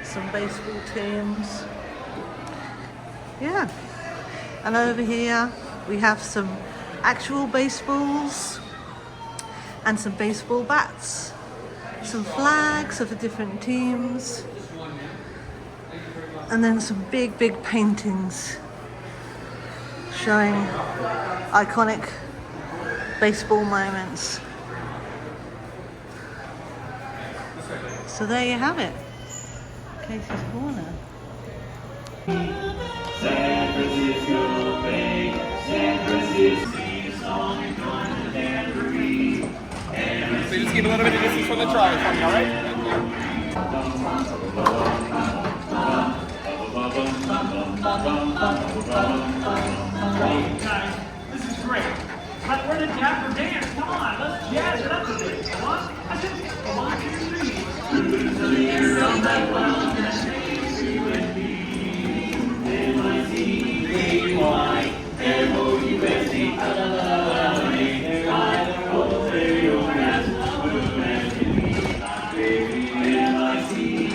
Speaker 2: some baseball teams. Yeah, and over here we have some actual baseballs and some baseball bats, some flags of the different teams, and then some big paintings showing iconic baseball moments. So there you have it, Casey's Corner.
Speaker 21: San Francisco Bay, San Francisco song is going to Danbury. So just keep a little bit of distance from the trolley for me, all right? Hey guys, this is great. Like, we're the Dapper Dance. Come on, let's jazz it up a bit. Come on. I said, 1, 2, 3. So the air of that world that makes you and me. M-I-C-A-Y, M-O-U-S-E, I-love-you, sky, over your ass, moon and me. Baby, M-I-C-A-Y,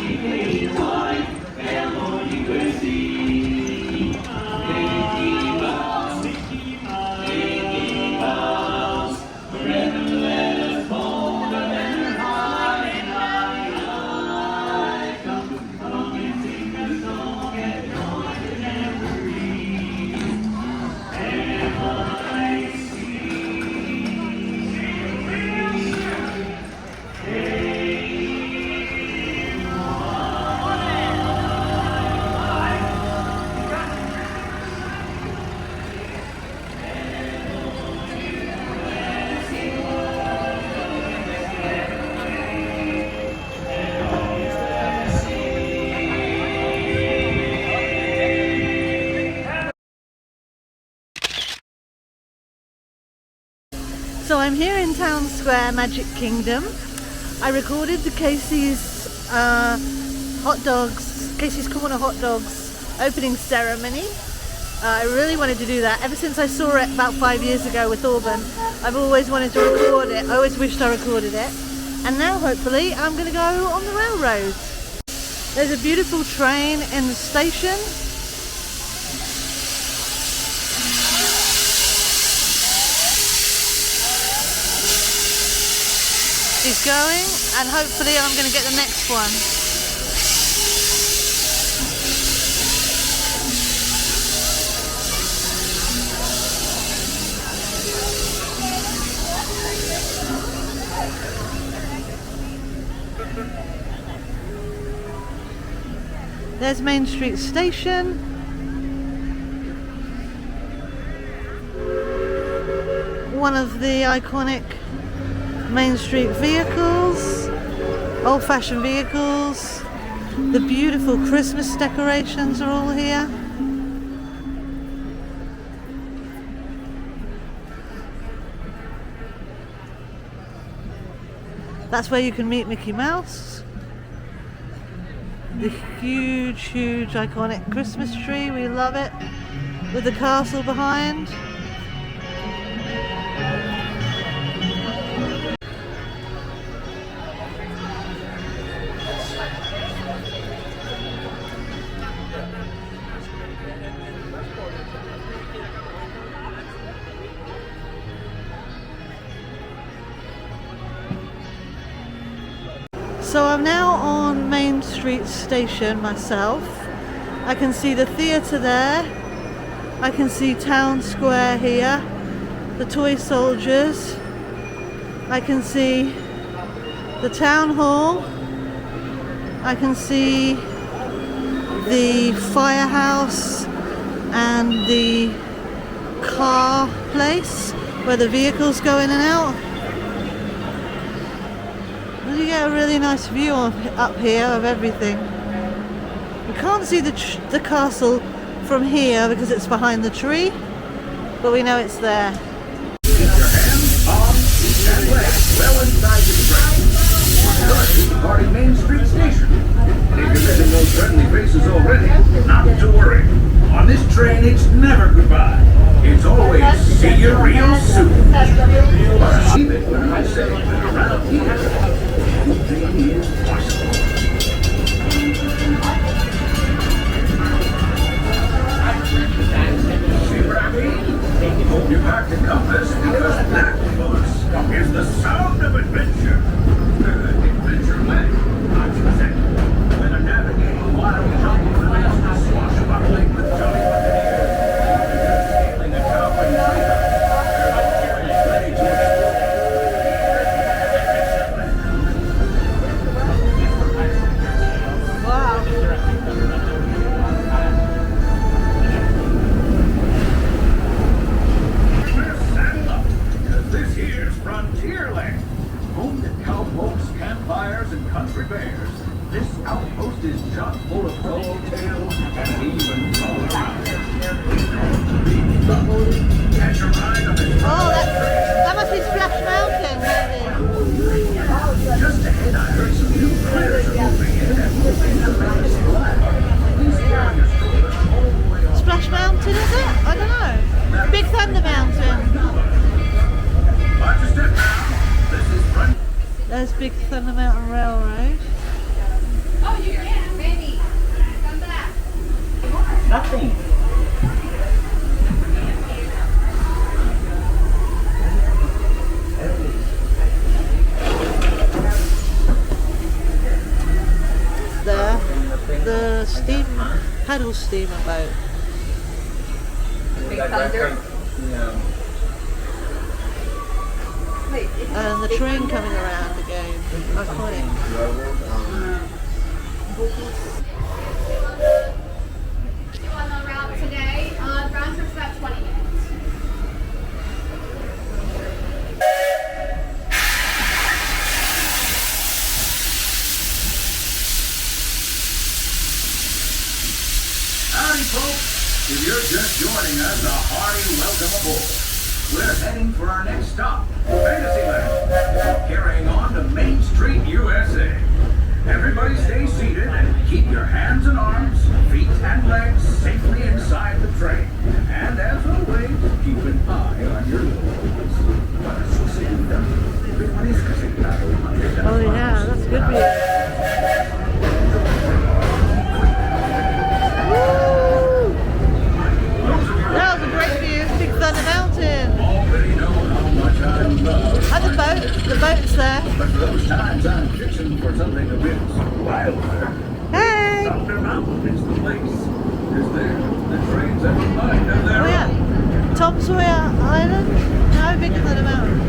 Speaker 21: M-O-U-S-E.
Speaker 2: So I'm here in Town Square, Magic Kingdom. I recorded the Casey's Casey's Corner hot dogs opening ceremony. I really wanted to do that. Ever since I saw it about 5 years ago with Auburn, I've always wanted to record it. I always wished I recorded it. And now hopefully I'm going to go on the railroad. There's a beautiful train in the station. Is going, and hopefully I'm going to get the next one. There's Main Street Station. One of the iconic Main Street vehicles, old-fashioned vehicles. The beautiful Christmas decorations are all here. That's where you can meet Mickey Mouse. The huge, huge iconic Christmas tree, we love it. With the castle behind. So I'm now on Main Street Station myself. I can see the theatre there. I can see Town Square here. The toy soldiers. I can see the Town Hall. I can see the firehouse and the car place where the vehicles go in and out. You get a really nice view up here of everything. You can't see the castle from here because it's behind the tree, but we know it's there.
Speaker 3: Keep your hands, arms, feet, and legs well inside the train. We're currently departing Main Street Station. And if you're missing those friendly faces already, not to worry. On this train, it's never goodbye. It's always see you real soon. Believe it when I say that around here, anything is possible. See what I mean? Hope you packed a compass because that, folks, is the sound of adventure. Adventure way, I should say. When a navigating wild jungle remains swashbuckling with Johnny Buccaneers. Sailing a cowboy river. Ready to Frontierland, home to cowpokes, campfires, and country bears. This outpost is chock full of tall tales and even all around. Catch a ride on the
Speaker 2: There's Big Thunder Mountain Railroad.
Speaker 5: Oh, you can, baby. Come back.
Speaker 1: Nothing.
Speaker 2: There, the paddle steamer boat.
Speaker 14: Big Thunder.
Speaker 2: And the train coming around again. Iconic.
Speaker 5: On the route today, round trip's about 20 minutes.
Speaker 3: Howdy, folks. If you're just joining us, a hearty welcome aboard. We're heading for our next stop, Fantasyland, carrying on to Main Street, USA. Everybody stay seated and keep your hands and arms, feet and legs safely inside the train. And as always, keep an eye on your little ones.
Speaker 2: Oh yeah, that's good view. Woo! That was a great view, Big Thunder Mountain. And the boat's there.
Speaker 3: But for those times I'm fixing for something a bit wilder.
Speaker 2: Hey!
Speaker 3: Thunder Mountain is the place. Is there? The trains have a mind of their
Speaker 2: Oh yeah, Tom Sawyer Island. No, Big Thunder Mountain.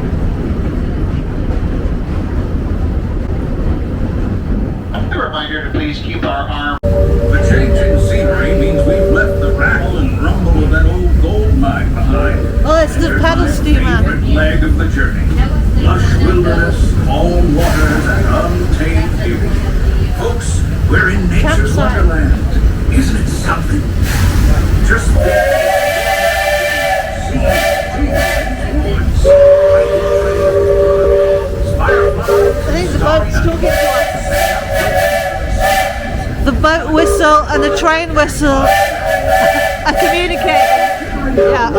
Speaker 22: A reminder to please keep our arm.
Speaker 3: The change in scenery means we've left the rattle and rumble of that old gold mine behind.
Speaker 2: Oh, it's the paddle steamer.
Speaker 3: Favorite leg of the journey. Lush wilderness, calm waters, and untamed beauty. Folks, we're in nature's wonderland. Isn't it something? Just
Speaker 2: I think the boat's talking to us. The boat whistle and the train whistle are communicating. Yeah.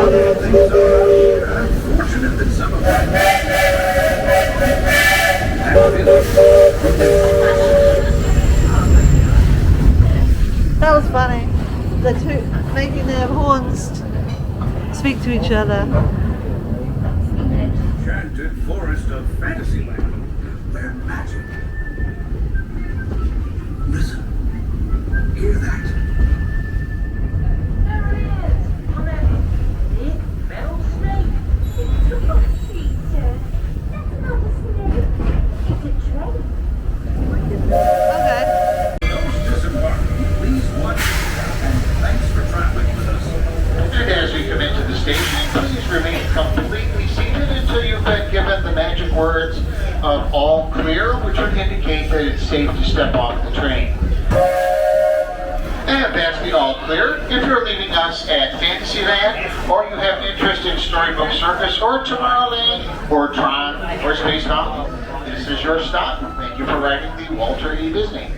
Speaker 2: That was funny. The two making their horns speak to each other.
Speaker 3: Enchanted forest of Fantasyland, where magic. Listen, hear that?
Speaker 15: There it is. On that big metal snake. It's a Peter. That's not a snake. It's a train.
Speaker 2: Okay.
Speaker 3: Those disembarking, please watch and thanks for traveling with us.
Speaker 22: And as we come into the station, please remain completely seated until you've been given the magic words of all clear, which would indicate that it's safe to step off the train. And that's the all clear. If you're leaving us at Fantasyland, or you have interest in Storybook Circus, or Tomorrowland, or Tron, or Space Mountain, this is your stop. Thank you for riding the Walter E. Disney.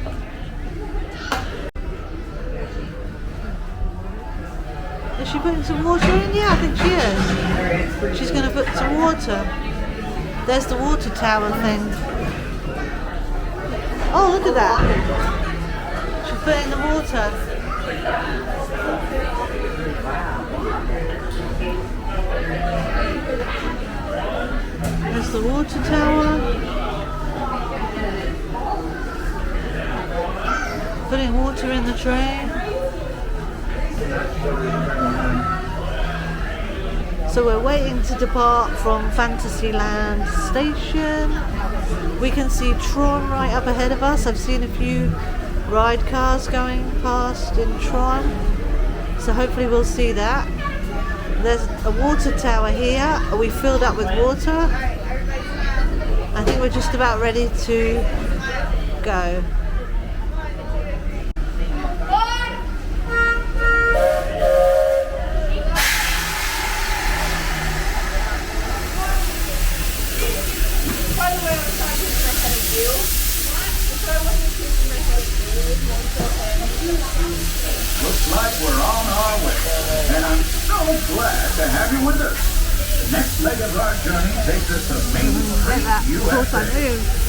Speaker 2: Is she putting some water in? Yeah, I think she is. She's going to put some water. There's the water tower thing. Oh, look at that. She's putting the water. There's the water tower. Putting water in the train. So we're waiting to depart from Fantasyland Station. We can see Tron right up ahead of us. I've seen a few ride cars going past in Tron. So hopefully we'll see that. There's a water tower here. We filled up with water. I think we're just about ready to go.
Speaker 3: Looks like we're on our way, and I'm so glad to have you with us. Next leg of our journey takes us to Main Street, USA.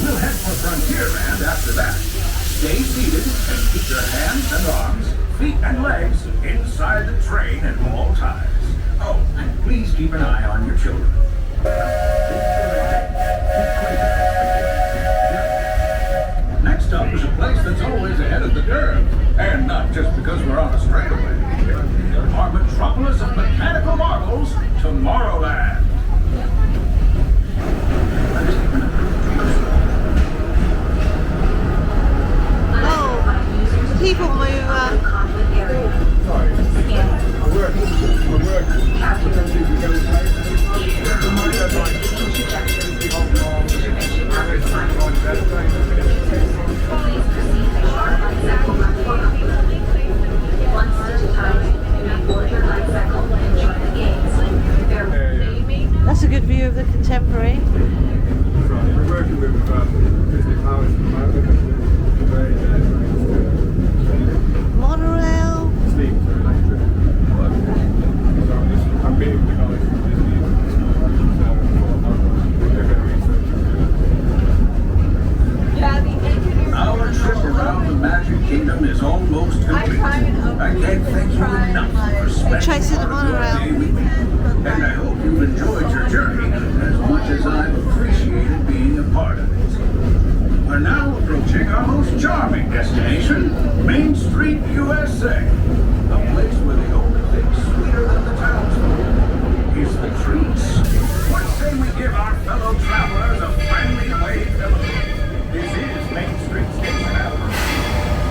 Speaker 3: We'll head for Frontierland after that. Stay seated and keep your hands and arms, feet and legs inside the train at all times. Oh, and please keep an eye on your children. Next up is a place that's always ahead of the curve, and not just because we're on a straightaway. Our metropolis of mechanical marvels, Tomorrowland.
Speaker 2: Oh, people mover. That's a good view of the Contemporary.
Speaker 7: We're working with Disney Powers at the moment.
Speaker 2: Monorail.
Speaker 7: Steam to electric. I'm meeting the guys from Disney.
Speaker 3: Our trip around the Magic Kingdom is almost complete. I can't thank you enough for spending part of your day with me. And I hope you've enjoyed your journey as much as I've appreciated being a part of it. We're now approaching our most charming destination, Main Street, USA. A place where the only thing sweeter than the townsfolk is the treats. What say we give our fellow travelers a friendly wave hello? This is Main Street Station Hour.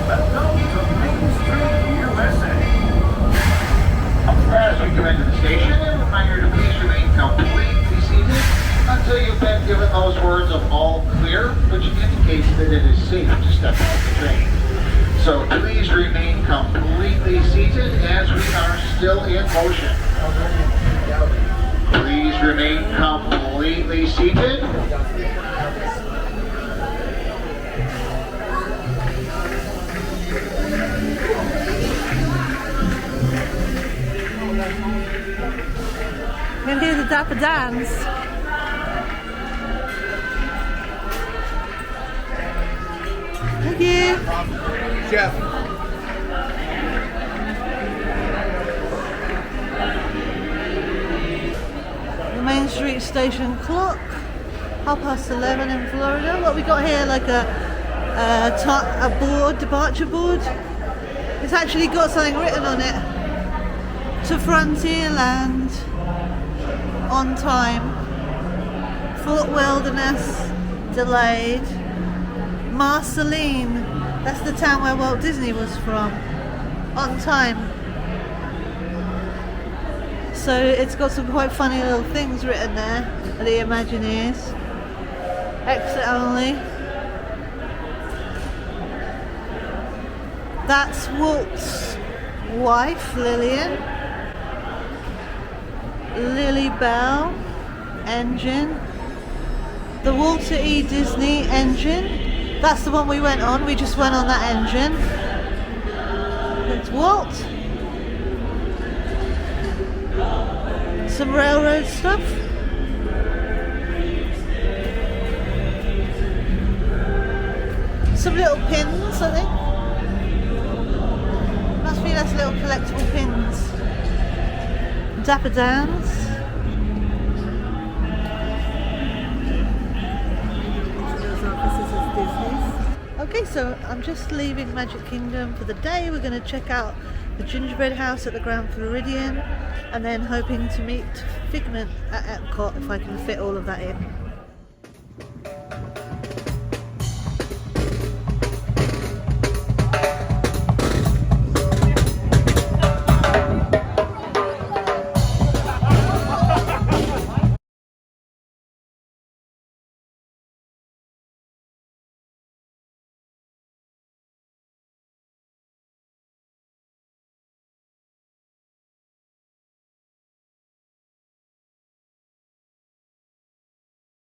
Speaker 3: Welcome to Main Street, USA.
Speaker 22: As we come into the station, a reminder to please remain completely seated until you've been given those words of all clear, which indicates that it is safe to step off the train. So please remain completely seated as we are still in motion. Please remain completely seated.
Speaker 2: You can hear the Dapper Dans. Thank you.
Speaker 7: Chef.
Speaker 2: The Main Street Station clock. 11:30 in Florida. What we got here, like a board, departure board. It's actually got something written on it. To Frontierland. On time. Fort Wilderness delayed. Marceline, that's the town where Walt Disney was from. On time. So it's got some quite funny little things written there for the Imagineers. Exit only. That's Walt's wife, Lillian. Lily Bell engine. The Walter E. Disney engine. That's the one we went on. We just went on that engine. It's Walt. Some railroad stuff. Some little pins, I think. Must be those little collectible pins. Dapper Dans. Okay, so I'm just leaving Magic Kingdom for the day. We're going to check out the Gingerbread House at the Grand Floridian and then hoping to meet Figment at Epcot if I can fit all of that in.